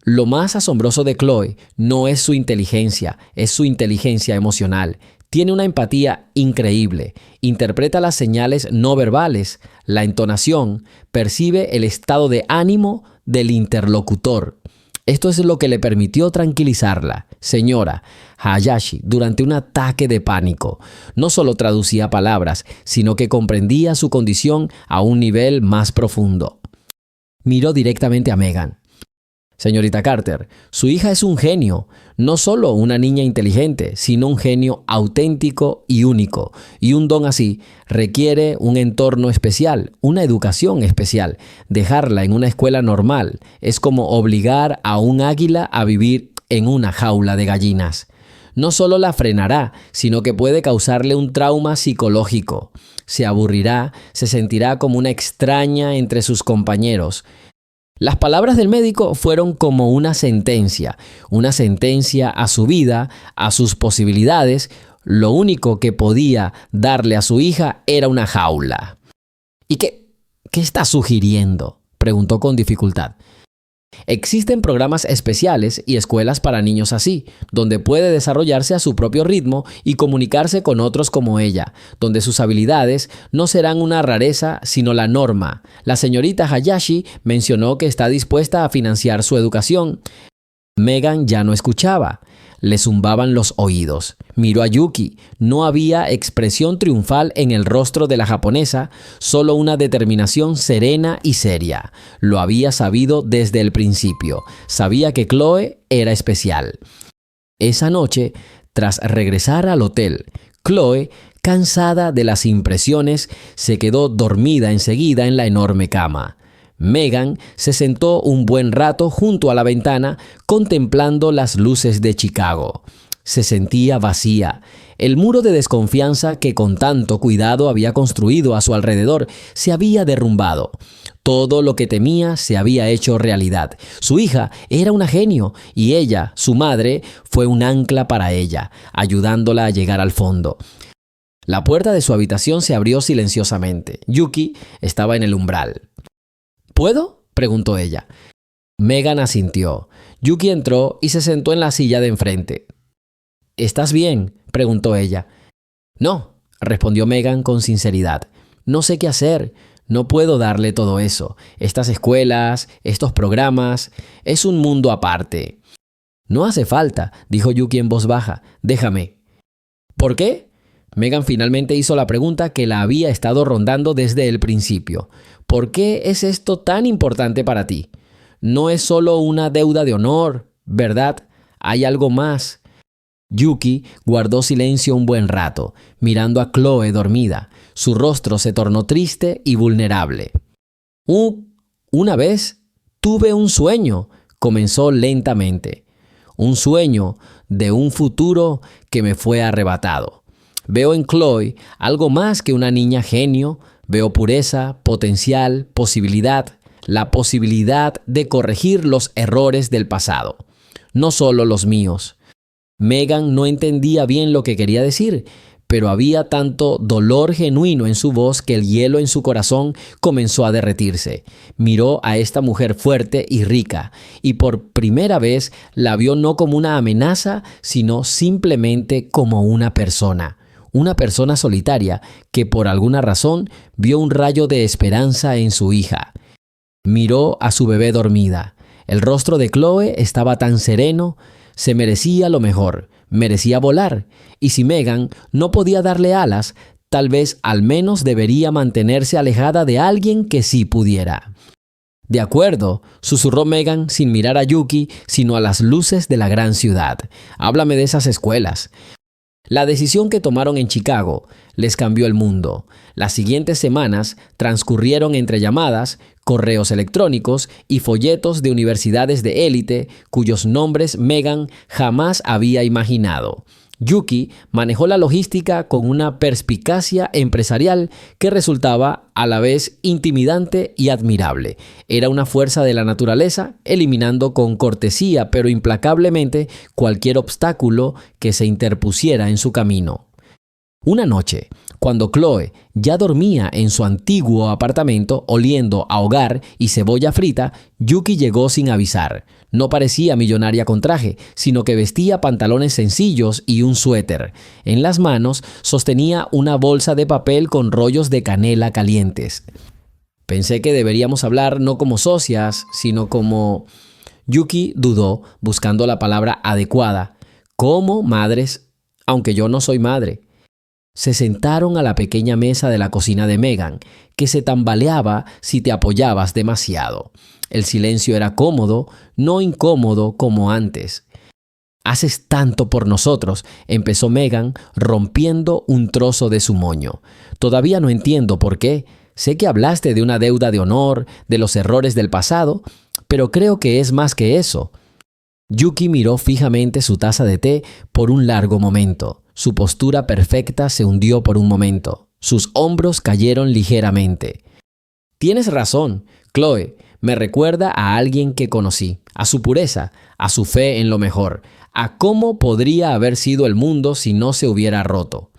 lo más asombroso de Chloe no es su inteligencia, es su inteligencia emocional. Tiene una empatía increíble, interpreta las señales no verbales, la entonación, percibe el estado de ánimo del interlocutor. Esto es lo que le permitió tranquilizarla. Señora Hayashi, durante un ataque de pánico, no solo traducía palabras, sino que comprendía su condición a un nivel más profundo. Miró directamente a Megan. Señorita Carter, su hija es un genio, no solo una niña inteligente, sino un genio auténtico y único. Y un don así requiere un entorno especial, una educación especial. Dejarla en una escuela normal es como obligar a un águila a vivir en una jaula de gallinas. No solo la frenará, sino que puede causarle un trauma psicológico. Se aburrirá, se sentirá como una extraña entre sus compañeros. Las palabras del médico fueron como una sentencia a su vida, a sus posibilidades. Lo único que podía darle a su hija era una jaula. ¿Y qué está sugiriendo?, preguntó con dificultad. Existen programas especiales y escuelas para niños así, donde puede desarrollarse a su propio ritmo y comunicarse con otros como ella, donde sus habilidades no serán una rareza, sino la norma. La señorita Hayashi mencionó que está dispuesta a financiar su educación. Megan ya no escuchaba. Le zumbaban los oídos. Miró a Yuki. No había expresión triunfal en el rostro de la japonesa, solo una determinación serena y seria. Lo había sabido desde el principio. Sabía que Chloe era especial. Esa noche, tras regresar al hotel, Chloe, cansada de las impresiones, se quedó dormida enseguida en la enorme cama. Megan se sentó un buen rato junto a la ventana contemplando las luces de Chicago. Se sentía vacía. El muro de desconfianza que con tanto cuidado había construido a su alrededor se había derrumbado. Todo lo que temía se había hecho realidad. Su hija era una genio y ella, su madre, fue un ancla para ella, ayudándola a llegar al fondo. La puerta de su habitación se abrió silenciosamente. Yuki estaba en el umbral. ¿Puedo?, preguntó ella. Megan asintió. Yuki entró y se sentó en la silla de enfrente. ¿Estás bien?, preguntó ella. No, respondió Megan con sinceridad. No sé qué hacer. No puedo darle todo eso. Estas escuelas, estos programas, es un mundo aparte. No hace falta, dijo Yuki en voz baja. Déjame. ¿Por qué? Megan finalmente hizo la pregunta que la había estado rondando desde el principio. ¿Por qué es esto tan importante para ti? No es solo una deuda de honor, ¿verdad? Hay algo más. Yuki guardó silencio un buen rato, mirando a Chloe dormida. Su rostro se tornó triste y vulnerable. Una vez tuve un sueño, comenzó lentamente. Un sueño de un futuro que me fue arrebatado. Veo en Chloe algo más que una niña genio. Veo pureza, potencial, posibilidad, la posibilidad de corregir los errores del pasado, no solo los míos. Megan no entendía bien lo que quería decir, pero había tanto dolor genuino en su voz que el hielo en su corazón comenzó a derretirse. Miró a esta mujer fuerte y rica, y por primera vez la vio no como una amenaza, sino simplemente como una persona solitaria que por alguna razón vio un rayo de esperanza en su hija. Miró a su bebé dormida. El rostro de Chloe estaba tan sereno. Se merecía lo mejor, merecía volar, y si Megan no podía darle alas, tal vez al menos debería mantenerse alejada de alguien que sí pudiera. De acuerdo, susurró Megan sin mirar a Yuki, sino a las luces de la gran ciudad. Háblame de esas escuelas. La decisión que tomaron en Chicago les cambió el mundo. Las siguientes semanas transcurrieron entre llamadas, correos electrónicos y folletos de universidades de élite cuyos nombres Megan jamás había imaginado. Yuki manejó la logística con una perspicacia empresarial que resultaba a la vez intimidante y admirable. Era una fuerza de la naturaleza, eliminando con cortesía pero implacablemente cualquier obstáculo que se interpusiera en su camino. Una noche, cuando Chloe ya dormía en su antiguo apartamento oliendo a hogar y cebolla frita, Yuki llegó sin avisar. No parecía millonaria con traje, sino que vestía pantalones sencillos y un suéter. En las manos sostenía una bolsa de papel con rollos de canela calientes. Pensé que deberíamos hablar no como socias, sino como... Yuki dudó, buscando la palabra adecuada. Como madres, aunque yo no soy madre. Se sentaron a la pequeña mesa de la cocina de Megan, que se tambaleaba si te apoyabas demasiado. El silencio era cómodo, no incómodo como antes. «Haces tanto por nosotros», empezó Megan, rompiendo un trozo de su moño. «Todavía no entiendo por qué. Sé que hablaste de una deuda de honor, de los errores del pasado, pero creo que es más que eso». Yuki miró fijamente su taza de té por un largo momento. Su postura perfecta se hundió por un momento. Sus hombros cayeron ligeramente. «Tienes razón, Chloe. Me recuerda a alguien que conocí, a su pureza, a su fe en lo mejor, a cómo podría haber sido el mundo si no se hubiera roto».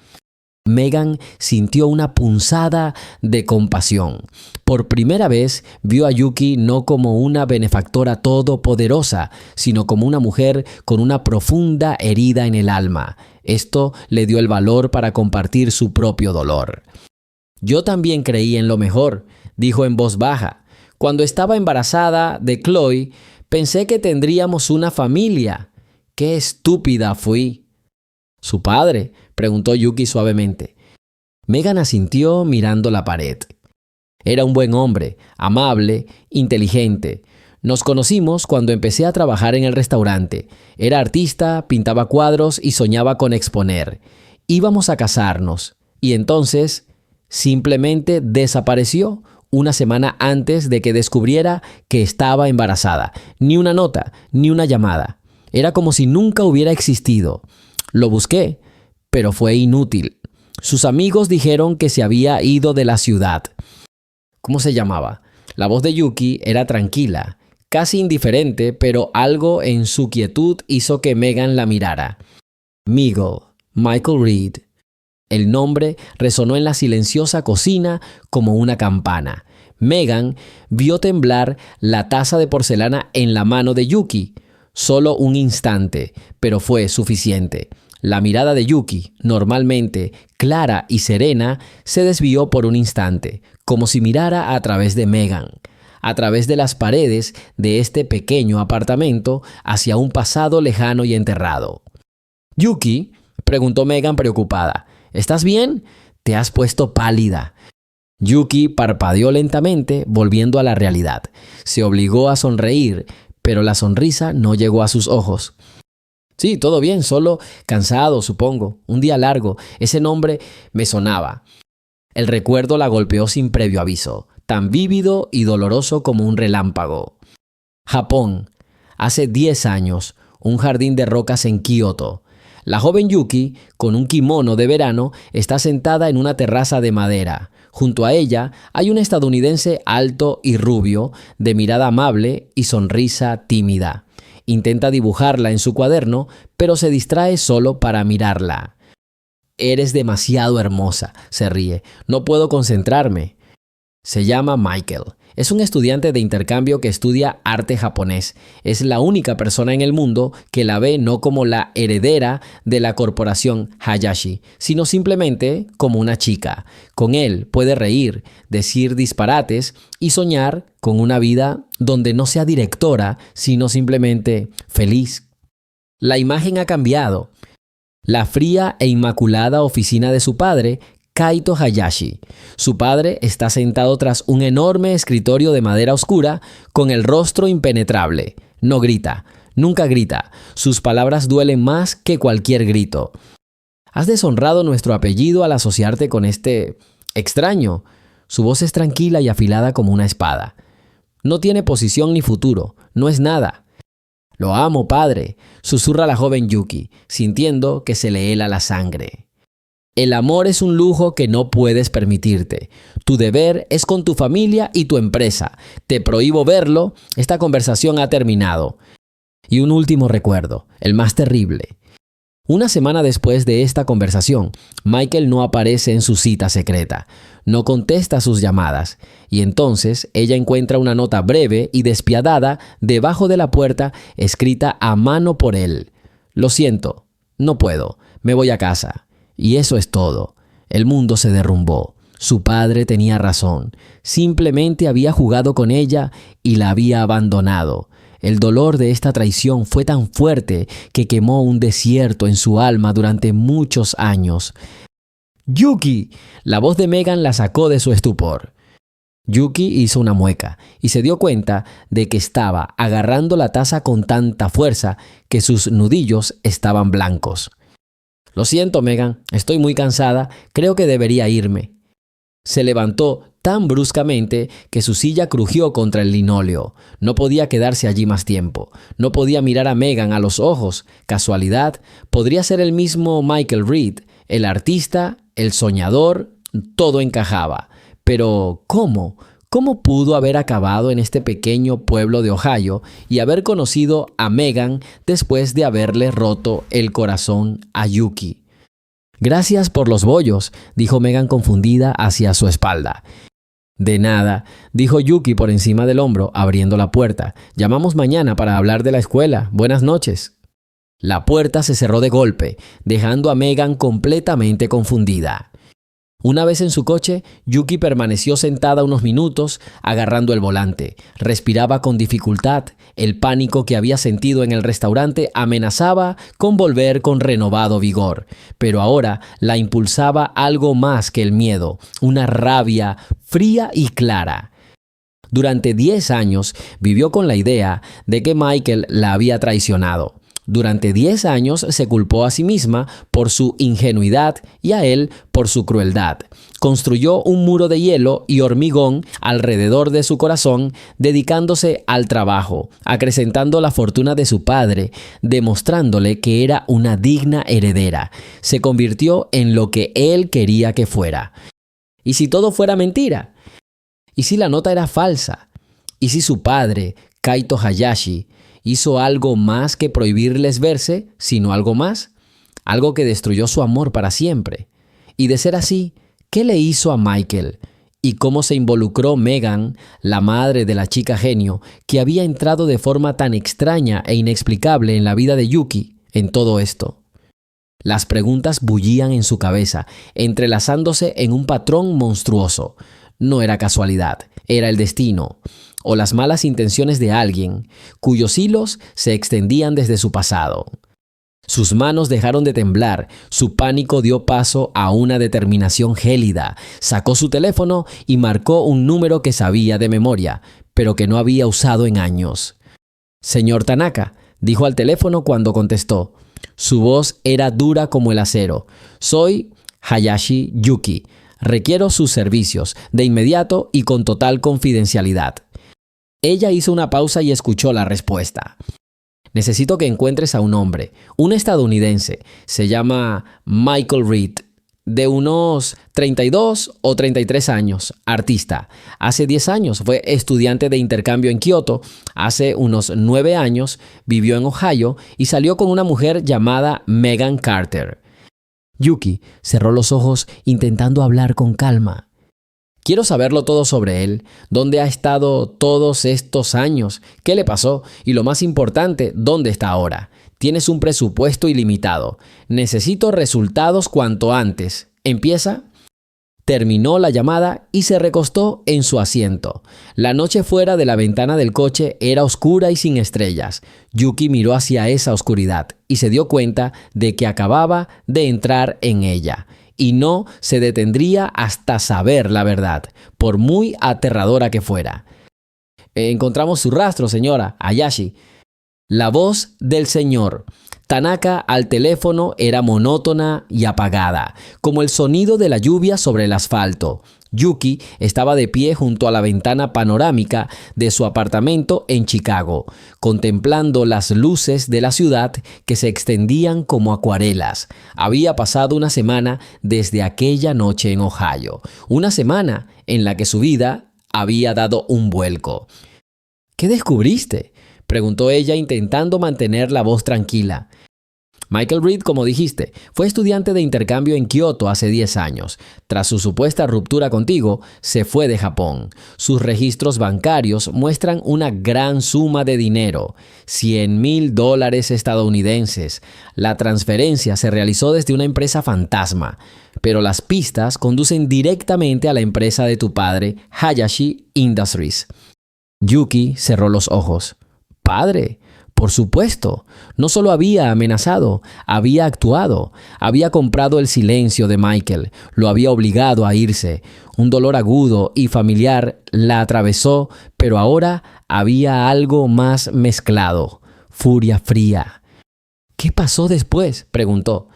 Megan sintió una punzada de compasión. Por primera vez vio a Yuki no como una benefactora todopoderosa, sino como una mujer con una profunda herida en el alma. Esto le dio el valor para compartir su propio dolor. «Yo también creí en lo mejor», dijo en voz baja. «Cuando estaba embarazada de Chloe, pensé que tendríamos una familia. ¡Qué estúpida fui!». «¿Su padre?», preguntó Yuki suavemente. Megan asintió mirando la pared. «Era un buen hombre, amable, inteligente. Nos conocimos cuando empecé a trabajar en el restaurante. Era artista, pintaba cuadros y soñaba con exponer. Íbamos a casarnos. Y entonces, simplemente desapareció una semana antes de que descubriera que estaba embarazada. Ni una nota, ni una llamada. Era como si nunca hubiera existido. Lo busqué, pero fue inútil. Sus amigos dijeron que se había ido de la ciudad». «¿Cómo se llamaba?». La voz de Yuki era tranquila, casi indiferente, pero algo en su quietud hizo que Megan la mirara. «Michael Reed». El nombre resonó en la silenciosa cocina como una campana. Megan vio temblar la taza de porcelana en la mano de Yuki. Solo un instante, pero fue suficiente. La mirada de Yuki, normalmente clara y serena, se desvió por un instante, como si mirara a través de Megan, a través de las paredes de este pequeño apartamento, hacia un pasado lejano y enterrado. «Yuki», preguntó Megan preocupada, «¿estás bien? Te has puesto pálida». Yuki parpadeó lentamente, volviendo a la realidad. Se obligó a sonreír, pero la sonrisa no llegó a sus ojos. «Sí, todo bien, solo cansado, supongo. Un día largo. Ese nombre me sonaba». El recuerdo la golpeó sin previo aviso, tan vívido y doloroso como un relámpago. Japón. Hace 10 años. Un jardín de rocas en Kioto. La joven Yuki, con un kimono de verano, está sentada en una terraza de madera. Junto a ella hay un estadounidense alto y rubio, de mirada amable y sonrisa tímida. Intenta dibujarla en su cuaderno, pero se distrae solo para mirarla. «Eres demasiado hermosa», se ríe. «No puedo concentrarme». Se llama Michael. Es un estudiante de intercambio que estudia arte japonés. Es la única persona en el mundo que la ve no como la heredera de la corporación Hayashi, sino simplemente como una chica. Con él puede reír, decir disparates y soñar con una vida donde no sea directora, sino simplemente feliz. La imagen ha cambiado. La fría e inmaculada oficina de su padre, Kaito Hayashi. Su padre está sentado tras un enorme escritorio de madera oscura con el rostro impenetrable. No grita, nunca grita. Sus palabras duelen más que cualquier grito. «Has deshonrado nuestro apellido al asociarte con este extraño». Su voz es tranquila y afilada como una espada. «No tiene posición ni futuro, no es nada». «Lo amo, padre», susurra la joven Yuki, sintiendo que se le hela la sangre. «El amor es un lujo que no puedes permitirte. Tu deber es con tu familia y tu empresa. Te prohíbo verlo. Esta conversación ha terminado». Y un último recuerdo, el más terrible. Una semana después de esta conversación, Michael no aparece en su cita secreta. No contesta sus llamadas. Y entonces ella encuentra una nota breve y despiadada debajo de la puerta, escrita a mano por él. «Lo siento, no puedo. Me voy a casa». Y eso es todo. El mundo se derrumbó. Su padre tenía razón. Simplemente había jugado con ella y la había abandonado. El dolor de esta traición fue tan fuerte que quemó un desierto en su alma durante muchos años. «¡Yuki!». La voz de Megan la sacó de su estupor. Yuki hizo una mueca y se dio cuenta de que estaba agarrando la taza con tanta fuerza que sus nudillos estaban blancos. «Lo siento, Megan, estoy muy cansada, creo que debería irme». Se levantó tan bruscamente que su silla crujió contra el linóleo. No podía quedarse allí más tiempo. No podía mirar a Megan a los ojos. ¿Casualidad? Podría ser el mismo Michael Reed, el artista, el soñador, todo encajaba. Pero, ¿cómo? ¿Cómo pudo haber acabado en este pequeño pueblo de Ohio y haber conocido a Megan después de haberle roto el corazón a Yuki? «Gracias por los bollos», dijo Megan confundida hacia su espalda. «De nada», dijo Yuki por encima del hombro, abriendo la puerta. «Llamamos mañana para hablar de la escuela. Buenas noches». La puerta se cerró de golpe, dejando a Megan completamente confundida. Una vez en su coche, Yuki permaneció sentada unos minutos, agarrando el volante. Respiraba con dificultad. El pánico que había sentido en el restaurante amenazaba con volver con renovado vigor. Pero ahora la impulsaba algo más que el miedo, una rabia fría y clara. Durante 10 años vivió con la idea de que Michael la había traicionado. Durante 10 años se culpó a sí misma por su ingenuidad y a él por su crueldad. Construyó un muro de hielo y hormigón alrededor de su corazón, dedicándose al trabajo, acrecentando la fortuna de su padre, demostrándole que era una digna heredera. Se convirtió en lo que él quería que fuera. ¿Y si todo fuera mentira? ¿Y si la nota era falsa? ¿Y si su padre, Kaito Hayashi, hizo algo más que prohibirles verse, sino algo más? Algo que destruyó su amor para siempre. Y de ser así, ¿qué le hizo a Michael? ¿Y cómo se involucró Megan, la madre de la chica genio, que había entrado de forma tan extraña e inexplicable en la vida de Yuki, en todo esto? Las preguntas bullían en su cabeza, entrelazándose en un patrón monstruoso. No era casualidad, era el destino, o las malas intenciones de alguien, cuyos hilos se extendían desde su pasado. Sus manos dejaron de temblar, su pánico dio paso a una determinación gélida. Sacó su teléfono y marcó un número que sabía de memoria, pero que no había usado en años. «Señor Tanaka», dijo al teléfono cuando contestó. Su voz era dura como el acero. «Soy Hayashi Yuki. Requiero sus servicios, de inmediato y con total confidencialidad». Ella hizo una pausa y escuchó la respuesta. «Necesito que encuentres a un hombre, un estadounidense. Se llama Michael Reed, de unos 32 o 33 años, artista. Hace 10 años fue estudiante de intercambio en Kioto. Hace unos 9 años vivió en Ohio y salió con una mujer llamada Megan Carter». Yuki cerró los ojos intentando hablar con calma. «Quiero saberlo todo sobre él. ¿Dónde ha estado todos estos años? ¿Qué le pasó? Y lo más importante, ¿dónde está ahora? Tienes un presupuesto ilimitado. Necesito resultados cuanto antes. ¿Empieza?» Terminó la llamada y se recostó en su asiento. La noche fuera de la ventana del coche era oscura y sin estrellas. Yuki miró hacia esa oscuridad y se dio cuenta de que acababa de entrar en ella. Y no se detendría hasta saber la verdad, por muy aterradora que fuera. «Encontramos su rastro, señora Hayashi». La voz del señor Tanaka al teléfono era monótona y apagada, como el sonido de la lluvia sobre el asfalto. Yuki estaba de pie junto a la ventana panorámica de su apartamento en Chicago, contemplando las luces de la ciudad que se extendían como acuarelas. Había pasado una semana desde aquella noche en Ohio, una semana en la que su vida había dado un vuelco. «¿Qué descubriste?», preguntó ella intentando mantener la voz tranquila. «Michael Reed, como dijiste, fue estudiante de intercambio en Kioto hace 10 años. Tras su supuesta ruptura contigo, se fue de Japón. Sus registros bancarios muestran una gran suma de dinero, $100,000 estadounidenses. La transferencia se realizó desde una empresa fantasma, pero las pistas conducen directamente a la empresa de tu padre, Hayashi Industries». Yuki cerró los ojos. «¿Padre? Por supuesto, no solo había amenazado, había actuado, había comprado el silencio de Michael, lo había obligado a irse. Un dolor agudo y familiar la atravesó, pero ahora había algo más mezclado, furia fría. «¿Qué pasó después?», preguntó.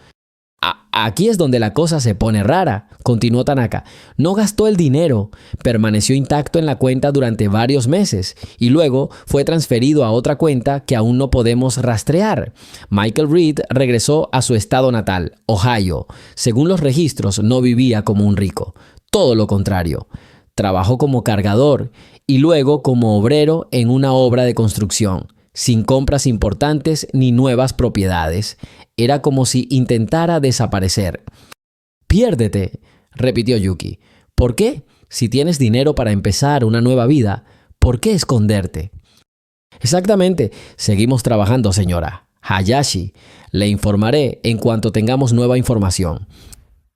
«Aquí es donde la cosa se pone rara», continuó Tanaka. «No gastó el dinero, permaneció intacto en la cuenta durante varios meses y luego fue transferido a otra cuenta que aún no podemos rastrear. Michael Reed regresó a su estado natal, Ohio. Según los registros, no vivía como un rico. Todo lo contrario. Trabajó como cargador y luego como obrero en una obra de construcción, sin compras importantes ni nuevas propiedades. Era como si intentara desaparecer». «Piérdete», repitió Yuki. «¿Por qué? Si tienes dinero para empezar una nueva vida, ¿por qué esconderte?». «Exactamente. Seguimos trabajando, señora Hayashi. Le informaré en cuanto tengamos nueva información».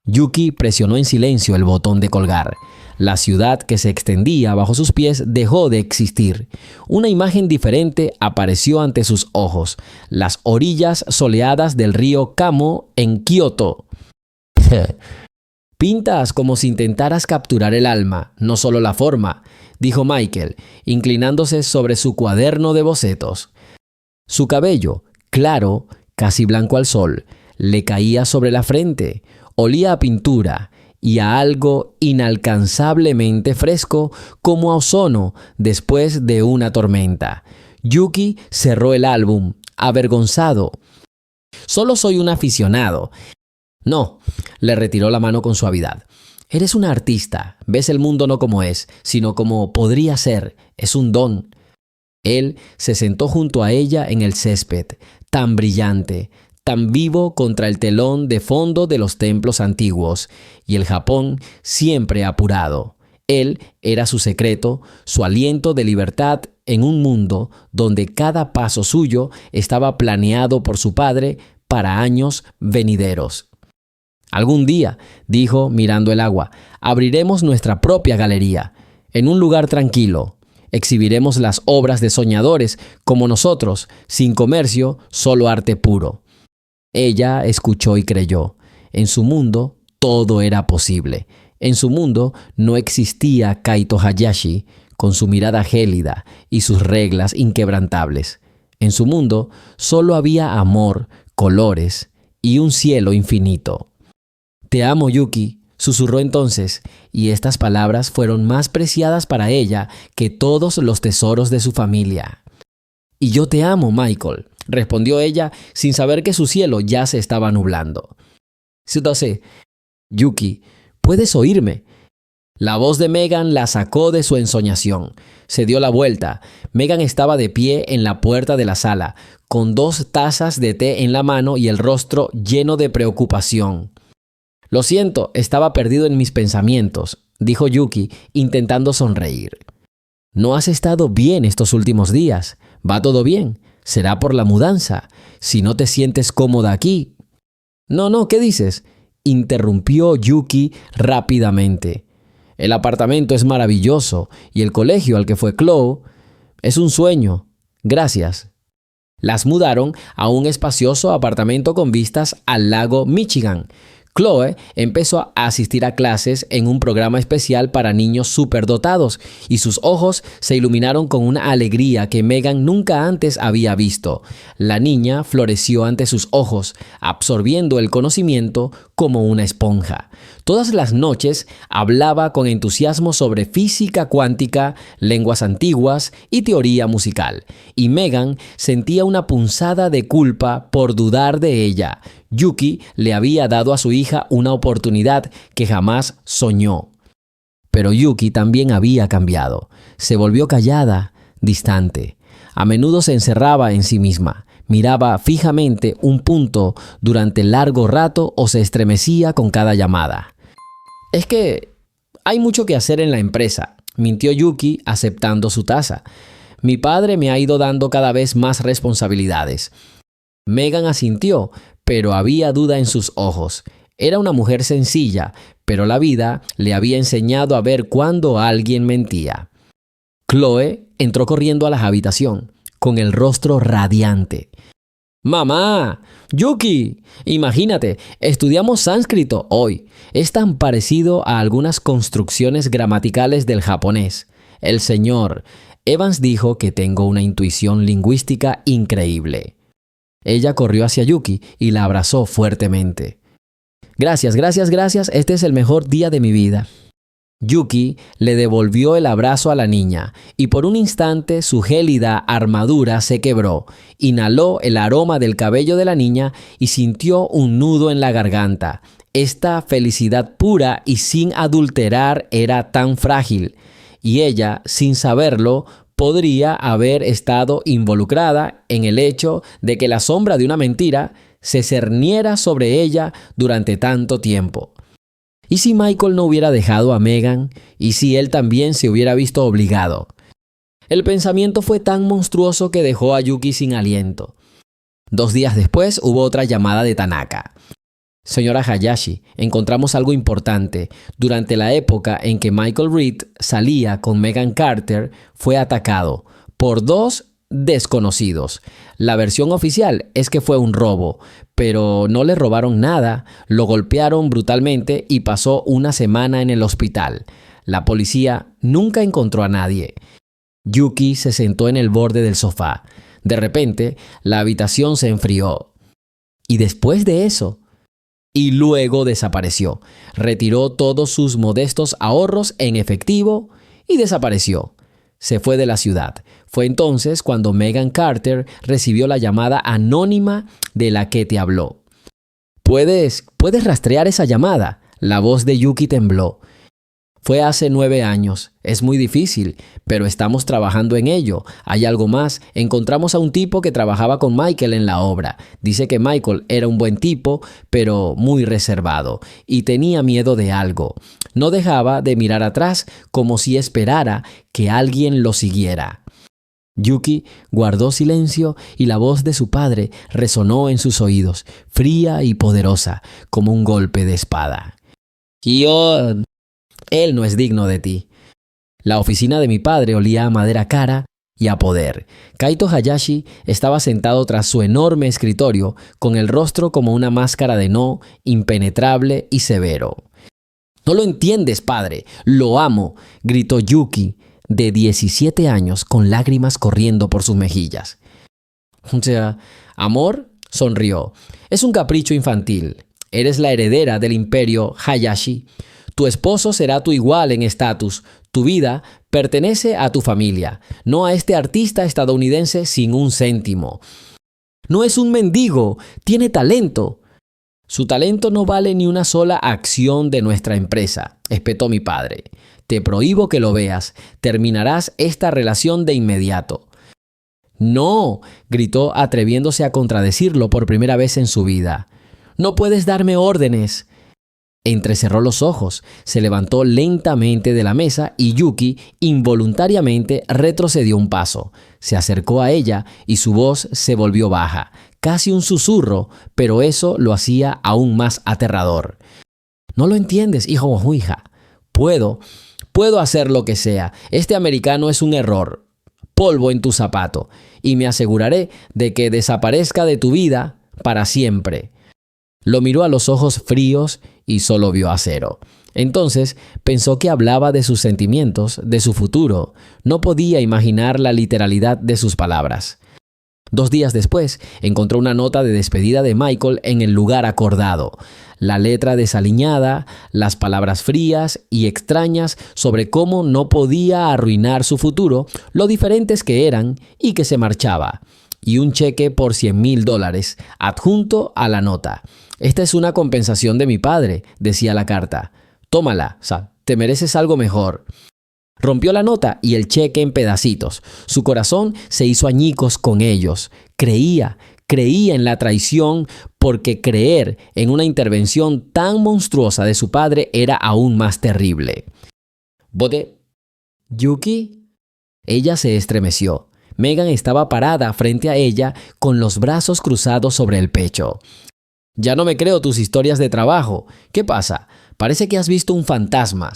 Yuki presionó en silencio el botón de colgar. La ciudad que se extendía bajo sus pies dejó de existir. Una imagen diferente apareció ante sus ojos: las orillas soleadas del río Kamo en Kioto. «Pintas como si intentaras capturar el alma, no solo la forma», dijo Michael, inclinándose sobre su cuaderno de bocetos. Su cabello, claro, casi blanco al sol, le caía sobre la frente. Olía a pintura y a algo inalcanzablemente fresco, como a ozono después de una tormenta. Yuki cerró el álbum, avergonzado. «Solo soy un aficionado». «No», le retiró la mano con suavidad. «Eres una artista. Ves el mundo no como es, sino como podría ser. Es un don». Él se sentó junto a ella en el césped, tan brillante, tan vivo contra el telón de fondo de los templos antiguos, y el Japón siempre apurado. Él era su secreto, su aliento de libertad en un mundo donde cada paso suyo estaba planeado por su padre para años venideros. Algún día, dijo mirando el agua, abriremos nuestra propia galería, en un lugar tranquilo. Exhibiremos las obras de soñadores como nosotros, sin comercio, solo arte puro. Ella escuchó y creyó. En su mundo todo era posible. En su mundo no existía Kaito Hayashi con su mirada gélida y sus reglas inquebrantables. En su mundo solo había amor, colores y un cielo infinito. «Te amo, Yuki», susurró entonces, y estas palabras fueron más preciadas para ella que todos los tesoros de su familia. «Y yo te amo, Michael», respondió ella sin saber que su cielo ya se estaba nublando. «Sudase, Yuki, ¿puedes oírme?». La voz de Megan la sacó de su ensoñación. Se dio la vuelta. Megan estaba de pie en la puerta de la sala, con 2 tazas de té en la mano y el rostro lleno de preocupación. «Lo siento, estaba perdido en mis pensamientos», dijo Yuki, intentando sonreír. «No has estado bien estos últimos días. ¿Va todo bien? ¿Será por la mudanza? Si no te sientes cómoda aquí». No, ¿qué dices?», interrumpió Yuki rápidamente. «El apartamento es maravilloso y el colegio al que fue Chloe es un sueño. Gracias». Las mudaron a un espacioso apartamento con vistas al lago Michigan. Chloe empezó a asistir a clases en un programa especial para niños superdotados y sus ojos se iluminaron con una alegría que Megan nunca antes había visto. La niña floreció ante sus ojos, absorbiendo el conocimiento como una esponja. Todas las noches hablaba con entusiasmo sobre física cuántica, lenguas antiguas y teoría musical, y Megan sentía una punzada de culpa por dudar de ella. Yuki le había dado a su hija una oportunidad que jamás soñó. Pero Yuki también había cambiado. Se volvió callada, distante. A menudo se encerraba en sí misma. Miraba fijamente un punto durante largo rato o se estremecía con cada llamada. «Es que hay mucho que hacer en la empresa», mintió Yuki aceptando su taza. «Mi padre me ha ido dando cada vez más responsabilidades». Megan asintió, pero había duda en sus ojos. Era una mujer sencilla, pero la vida le había enseñado a ver cuando alguien mentía. Chloe entró corriendo a la habitación, con el rostro radiante. «¡Mamá! ¡Yuki! Imagínate, estudiamos sánscrito hoy. Es tan parecido a algunas construcciones gramaticales del japonés. El señor Evans dijo que tengo una intuición lingüística increíble». Ella corrió hacia Yuki y la abrazó fuertemente. «Gracias, este es el mejor día de mi vida». Yuki le devolvió el abrazo a la niña y por un instante su gélida armadura se quebró. Inhaló el aroma del cabello de la niña y sintió un nudo en la garganta. Esta felicidad pura y sin adulterar era tan frágil, y ella, sin saberlo, podría haber estado involucrada en el hecho de que la sombra de una mentira se cerniera sobre ella durante tanto tiempo. ¿Y si Michael no hubiera dejado a Megan? ¿Y si él también se hubiera visto obligado? El pensamiento fue tan monstruoso que dejó a Yuki sin aliento. 2 días después hubo otra llamada de Tanaka. «Señora Hayashi, encontramos algo importante. Durante la época en que Michael Reed salía con Megan Carter, fue atacado por 2 desconocidos. La versión oficial es que fue un robo, pero no le robaron nada, lo golpearon brutalmente y pasó una semana en el hospital. La policía nunca encontró a nadie». Yuki se sentó en el borde del sofá. De repente, la habitación se enfrió. ¿Y después de eso? Y luego desapareció. Retiró todos sus modestos ahorros en efectivo y desapareció. Se fue de la ciudad. Fue entonces cuando Megan Carter recibió la llamada anónima de la que te habló. ¿Puedes rastrear esa llamada? La voz de Yuki tembló. Fue hace 9 años. Es muy difícil, pero estamos trabajando en ello. Hay algo más. Encontramos a un tipo que trabajaba con Michael en la obra. Dice que Michael era un buen tipo, pero muy reservado, y tenía miedo de algo. No dejaba de mirar atrás como si esperara que alguien lo siguiera. Yuki guardó silencio y la voz de su padre resonó en sus oídos, fría y poderosa, como un golpe de espada. Kion. Él no es digno de ti. La oficina de mi padre olía a madera cara y a poder. Kaito Hayashi estaba sentado tras su enorme escritorio, con el rostro como una máscara de no, impenetrable y severo. «No lo entiendes, padre. Lo amo», gritó Yuki, de 17 años, con lágrimas corriendo por sus mejillas. «¿Amor?», sonrió. «Es un capricho infantil. Eres la heredera del imperio Hayashi. Tu esposo será tu igual en estatus. Tu vida pertenece a tu familia, no a este artista estadounidense sin un céntimo. No es un mendigo, tiene talento». «Su talento no vale ni una sola acción de nuestra empresa», espetó mi padre. «Te prohíbo que lo veas. Terminarás esta relación de inmediato». «No», gritó, atreviéndose a contradecirlo por primera vez en su vida. «No puedes darme órdenes». Entrecerró los ojos, se levantó lentamente de la mesa y Yuki involuntariamente retrocedió un paso. Se acercó a ella y su voz se volvió baja, casi un susurro, pero eso lo hacía aún más aterrador. «No lo entiendes, hijo o hija. Puedo hacer lo que sea. Este americano es un error. Polvo en tu zapato. Y me aseguraré de que desaparezca de tu vida para siempre». Lo miró a los ojos fríos y solo vio acero. Entonces pensó que hablaba de sus sentimientos, de su futuro. No podía imaginar la literalidad de sus palabras. 2 días después, encontró una nota de despedida de Michael en el lugar acordado. La letra desaliñada, las palabras frías y extrañas sobre cómo no podía arruinar su futuro, lo diferentes que eran y que se marchaba. Y un cheque por $100,000 adjunto a la nota. «Esta es una compensación de mi padre», decía la carta. «Tómala, te mereces algo mejor». Rompió la nota y el cheque en pedacitos. Su corazón se hizo añicos con ellos. Creía en la traición, porque creer en una intervención tan monstruosa de su padre era aún más terrible. «¿Bote? ¿Yuki?» Ella se estremeció. Megan estaba parada frente a ella con los brazos cruzados sobre el pecho. «Ya no me creo tus historias de trabajo. ¿Qué pasa? Parece que has visto un fantasma».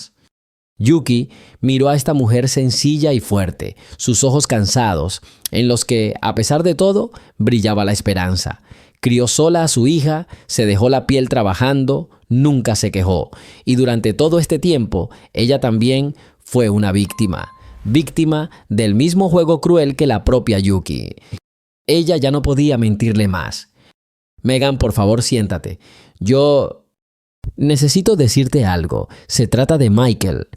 Yuki miró a esta mujer sencilla y fuerte, sus ojos cansados, en los que, a pesar de todo, brillaba la esperanza. Crió sola a su hija, se dejó la piel trabajando, nunca se quejó. Y durante todo este tiempo, ella también fue una víctima del mismo juego cruel que la propia Yuki. Ella ya no podía mentirle más. «Megan, por favor, siéntate. Yo necesito decirte algo. Se trata de Michael».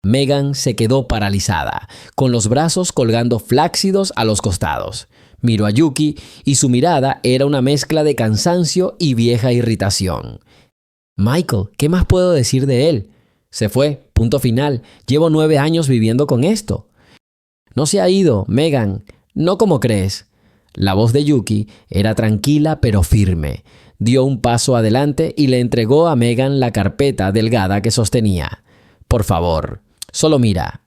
Megan se quedó paralizada, con los brazos colgando flácidos a los costados. Miró a Yuki y su mirada era una mezcla de cansancio y vieja irritación. «Michael, ¿qué más puedo decir de él? Se fue, punto final. Llevo 9 años viviendo con esto». «No se ha ido, Megan. No como crees». La voz de Yuki era tranquila pero firme. Dio un paso adelante y le entregó a Megan la carpeta delgada que sostenía. «Por favor, solo mira».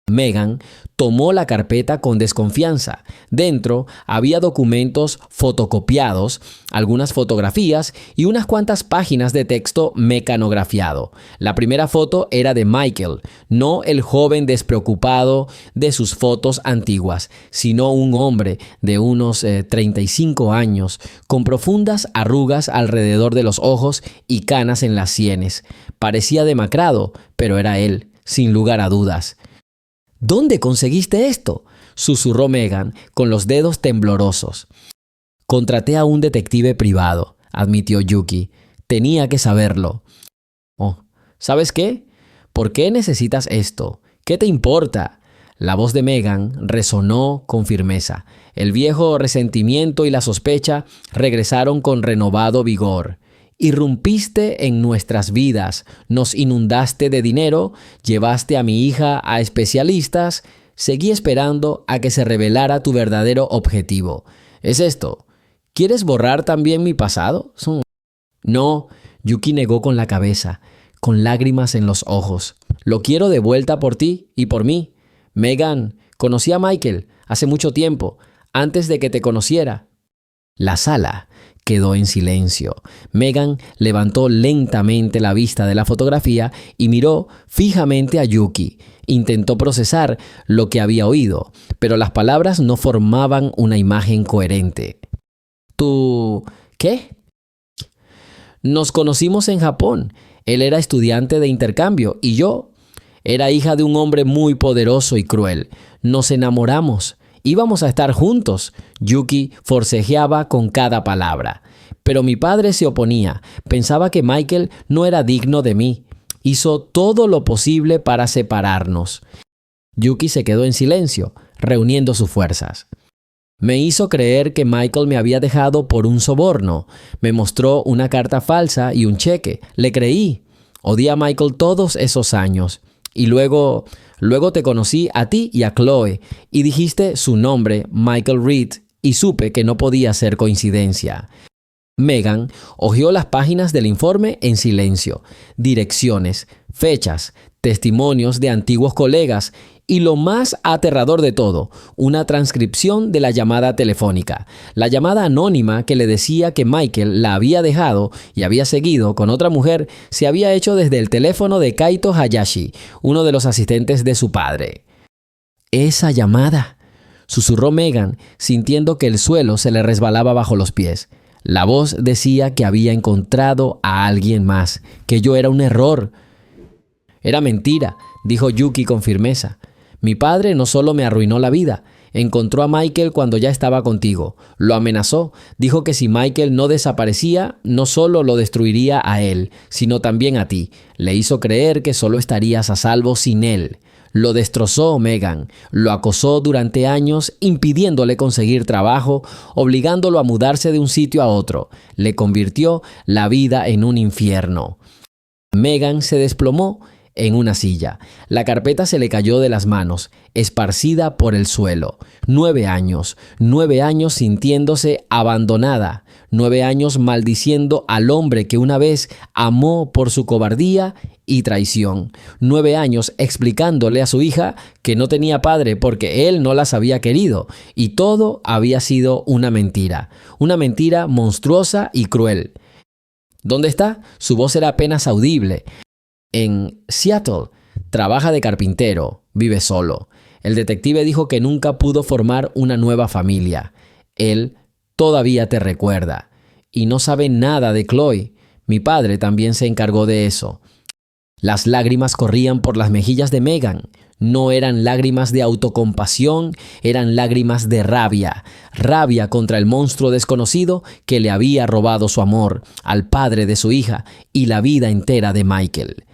Megan tomó la carpeta con desconfianza. Dentro había documentos fotocopiados, algunas fotografías y unas cuantas páginas de texto mecanografiado. La primera foto era de Michael, no el joven despreocupado de sus fotos antiguas, sino un hombre de unos 35 años, con profundas arrugas alrededor de los ojos y canas en las sienes. Parecía demacrado, pero era él, sin lugar a dudas. «¿Dónde conseguiste esto?», susurró Megan con los dedos temblorosos. «Contraté a un detective privado», admitió Yuki. «Tenía que saberlo». «Oh, ¿sabes qué? ¿Por qué necesitas esto? ¿Qué te importa?». La voz de Megan resonó con firmeza. El viejo resentimiento y la sospecha regresaron con renovado vigor. Irrumpiste en nuestras vidas, nos inundaste de dinero, llevaste a mi hija a especialistas. Seguí esperando a que se revelara tu verdadero objetivo. ¿Es esto? ¿Quieres borrar también mi pasado? No, Yuki negó con la cabeza, con lágrimas en los ojos. Lo quiero de vuelta por ti y por mí. Megan, conocí a Michael hace mucho tiempo, antes de que te conociera. La sala quedó en silencio. Megan levantó lentamente la vista de la fotografía y miró fijamente a Yuki. Intentó procesar lo que había oído, pero las palabras no formaban una imagen coherente. ¿Tú qué? Nos conocimos en Japón. Él era estudiante de intercambio y yo era hija de un hombre muy poderoso y cruel. Nos enamoramos. Íbamos a estar juntos. Yuki forcejeaba con cada palabra. Pero mi padre se oponía. Pensaba que Michael no era digno de mí. Hizo todo lo posible para separarnos. Yuki se quedó en silencio, reuniendo sus fuerzas. Me hizo creer que Michael me había dejado por un soborno. Me mostró una carta falsa y un cheque. Le creí. Odié a Michael todos esos años. Y luego te conocí a ti y a Chloe y dijiste su nombre, Michael Reed, y supe que no podía ser coincidencia. Megan hojeó las páginas del informe en silencio, direcciones, fechas, testimonios de antiguos colegas y lo más aterrador de todo, una transcripción de la llamada telefónica, la llamada anónima que le decía que Michael la había dejado y había seguido con otra mujer, se había hecho desde el teléfono de Kaito Hayashi, uno de los asistentes de su padre. «Esa llamada», susurró Megan, sintiendo que el suelo se le resbalaba bajo los pies. La voz decía que había encontrado a alguien más, que yo era un error. «Era mentira», dijo Yuki con firmeza. «Mi padre no solo me arruinó la vida, encontró a Michael cuando ya estaba contigo. Lo amenazó, dijo que si Michael no desaparecía, no solo lo destruiría a él, sino también a ti. Le hizo creer que solo estarías a salvo sin él. Lo destrozó Megan, lo acosó durante años, impidiéndole conseguir trabajo, obligándolo a mudarse de un sitio a otro. Le convirtió la vida en un infierno». Megan se desplomó en una silla. La carpeta se le cayó de las manos, esparcida por el suelo. 9 años sintiéndose abandonada. 9 años maldiciendo al hombre que una vez amó por su cobardía y traición. 9 años explicándole a su hija que no tenía padre porque él no las había querido. Y todo había sido una mentira monstruosa y cruel. ¿Dónde está? Su voz era apenas audible. En Seattle. Trabaja de carpintero. Vive solo. El detective dijo que nunca pudo formar una nueva familia. Él todavía te recuerda. Y no sabe nada de Chloe. Mi padre también se encargó de eso. Las lágrimas corrían por las mejillas de Megan. No eran lágrimas de autocompasión, eran lágrimas de rabia. Rabia contra el monstruo desconocido que le había robado su amor, al padre de su hija y la vida entera de Michael.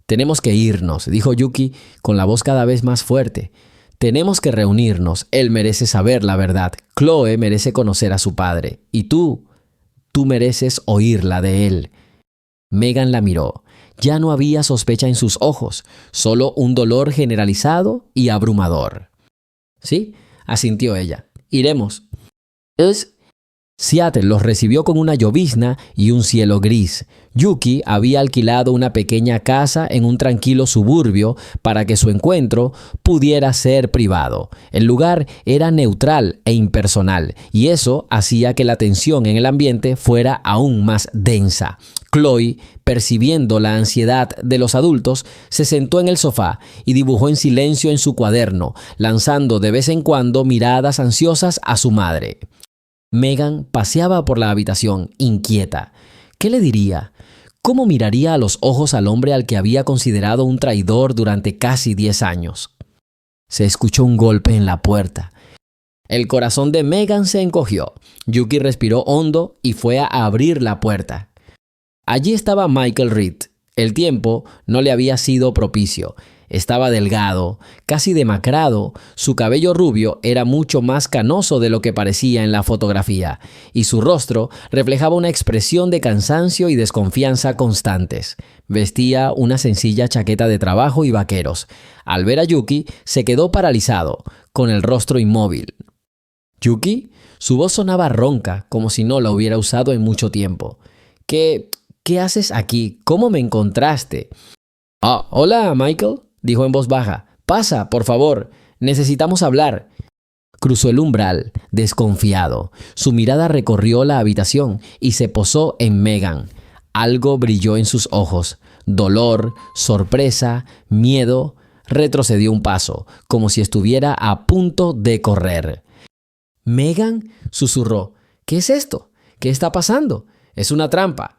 «Tenemos que irnos», dijo Yuki con la voz cada vez más fuerte. «Tenemos que reunirnos. Él merece saber la verdad. Chloe merece conocer a su padre. Y tú mereces oírla de él». Megan la miró. Ya no había sospecha en sus ojos, solo un dolor generalizado y abrumador. «Sí», asintió ella. «Iremos». Seattle los recibió con una llovizna y un cielo gris. Yuki había alquilado una pequeña casa en un tranquilo suburbio para que su encuentro pudiera ser privado. El lugar era neutral e impersonal, y eso hacía que la tensión en el ambiente fuera aún más densa. Chloe, percibiendo la ansiedad de los adultos, se sentó en el sofá y dibujó en silencio en su cuaderno, lanzando de vez en cuando miradas ansiosas a su madre. Megan paseaba por la habitación, inquieta. ¿Qué le diría? ¿Cómo miraría a los ojos al hombre al que había considerado un traidor durante casi 10 años? Se escuchó un golpe en la puerta. El corazón de Megan se encogió. Yuki respiró hondo y fue a abrir la puerta. Allí estaba Michael Reed. El tiempo no le había sido propicio. Estaba delgado, casi demacrado, su cabello rubio era mucho más canoso de lo que parecía en la fotografía, y su rostro reflejaba una expresión de cansancio y desconfianza constantes. Vestía una sencilla chaqueta de trabajo y vaqueros. Al ver a Yuki, se quedó paralizado, con el rostro inmóvil. ¿Yuki? Su voz sonaba ronca, como si no la hubiera usado en mucho tiempo. ¿Qué haces aquí? ¿Cómo me encontraste? Ah, hola, Michael, dijo en voz baja. Pasa, por favor. Necesitamos hablar. Cruzó el umbral, desconfiado. Su mirada recorrió la habitación y se posó en Megan. Algo brilló en sus ojos. Dolor, sorpresa, miedo. Retrocedió un paso, como si estuviera a punto de correr. «Megan», susurró. «¿Qué es esto? ¿Qué está pasando? Es una trampa».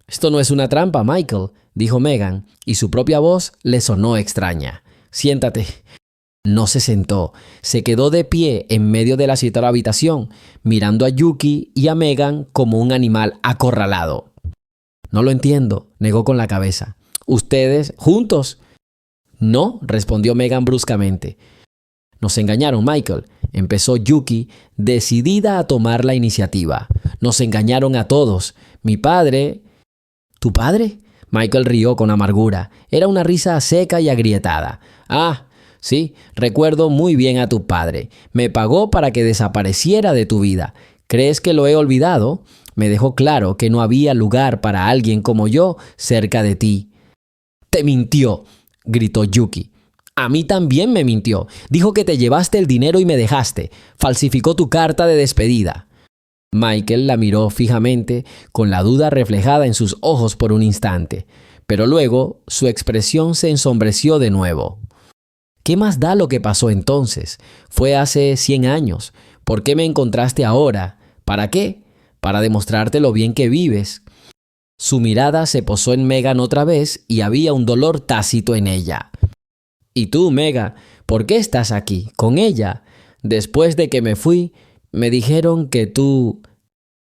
«Esto no es una trampa, Michael», dijo Megan, y su propia voz le sonó extraña. «Siéntate». No se sentó. Se quedó de pie en medio de la citada habitación, mirando a Yuki y a Megan como un animal acorralado. «No lo entiendo», negó con la cabeza. «¿Ustedes juntos?» «No», respondió Megan bruscamente. «Nos engañaron, Michael», empezó Yuki, decidida a tomar la iniciativa. «Nos engañaron a todos. Mi padre...» «¿Tu padre?», Michael rió con amargura. Era una risa seca y agrietada. «Ah, sí, recuerdo muy bien a tu padre. Me pagó para que desapareciera de tu vida. ¿Crees que lo he olvidado? Me dejó claro que no había lugar para alguien como yo cerca de ti». «Te mintió», gritó Yuki. «A mí también me mintió. Dijo que te llevaste el dinero y me dejaste. Falsificó tu carta de despedida». Michael la miró fijamente, con la duda reflejada en sus ojos por un instante, pero luego su expresión se ensombreció de nuevo. «¿Qué más da lo que pasó entonces? Fue hace 100 años. ¿Por qué me encontraste ahora? ¿Para qué? Para demostrarte lo bien que vives». Su mirada se posó en Megan otra vez y había un dolor tácito en ella. «¿Y tú, Megan, por qué estás aquí, con ella? Después de que me fui, me dijeron que tú...»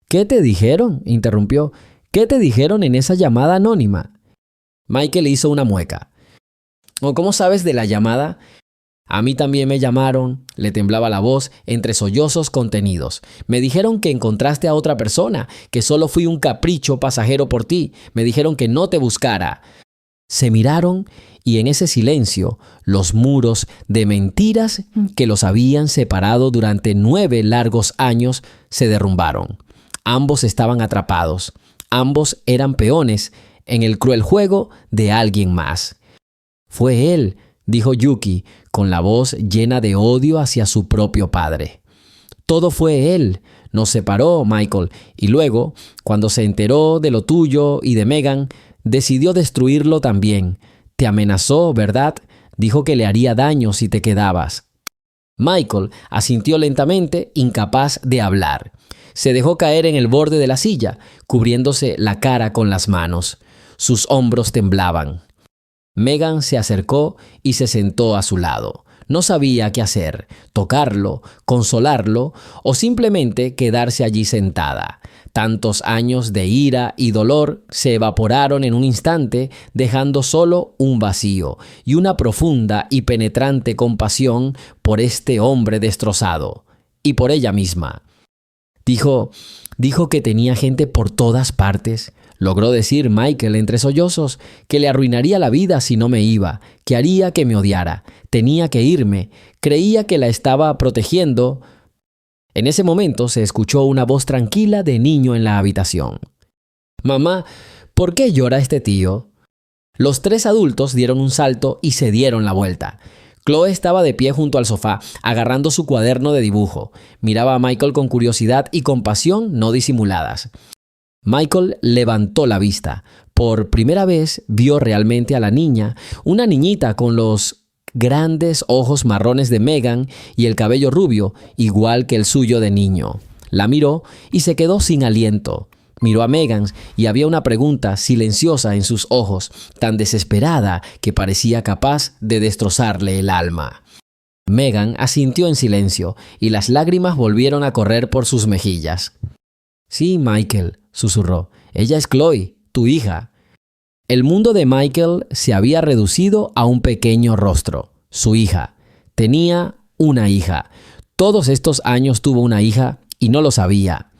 «¿Qué te dijeron?», interrumpió. «¿Qué te dijeron en esa llamada anónima?». Michael hizo una mueca. «¿Cómo sabes de la llamada?». «A mí también me llamaron», le temblaba la voz entre sollozos contenidos. «Me dijeron que encontraste a otra persona, que solo fui un capricho pasajero por ti. Me dijeron que no te buscara». Se miraron y en ese silencio los muros de mentiras que los habían separado durante 9 largos años se derrumbaron. Ambos estaban atrapados. Ambos eran peones en el cruel juego de alguien más. «Fue él», dijo Yuki, con la voz llena de odio hacia su propio padre. «Todo fue él. Nos separó, Michael, y luego, cuando se enteró de lo tuyo y de Megan, decidió destruirlo también. Te amenazó, ¿verdad? Dijo que le haría daño si te quedabas». Michael asintió lentamente, incapaz de hablar. Se dejó caer en el borde de la silla, cubriéndose la cara con las manos. Sus hombros temblaban. Megan se acercó y se sentó a su lado. No sabía qué hacer, tocarlo, consolarlo o simplemente quedarse allí sentada. Tantos años de ira y dolor se evaporaron en un instante, dejando solo un vacío y una profunda y penetrante compasión por este hombre destrozado y por ella misma. Dijo que tenía gente por todas partes. Logró decir Michael entre sollozos que le arruinaría la vida si no me iba, que haría que me odiara. Tenía que irme. Creía que la estaba protegiendo. En ese momento se escuchó una voz tranquila de niño en la habitación. «Mamá, ¿por qué llora este tío?». Los 3 adultos dieron un salto y se dieron la vuelta. Chloe estaba de pie junto al sofá, agarrando su cuaderno de dibujo. Miraba a Michael con curiosidad y compasión no disimuladas. Michael levantó la vista. Por primera vez vio realmente a la niña, una niñita con los grandes ojos marrones de Megan y el cabello rubio, igual que el suyo de niño. La miró y se quedó sin aliento. Miró a Megan y había una pregunta silenciosa en sus ojos, tan desesperada que parecía capaz de destrozarle el alma. Megan asintió en silencio y las lágrimas volvieron a correr por sus mejillas. «Sí, Michael», susurró. «Ella es Chloe, tu hija». El mundo de Michael se había reducido a un pequeño rostro, su hija. Tenía una hija. Todos estos años tuvo una hija y no lo sabía.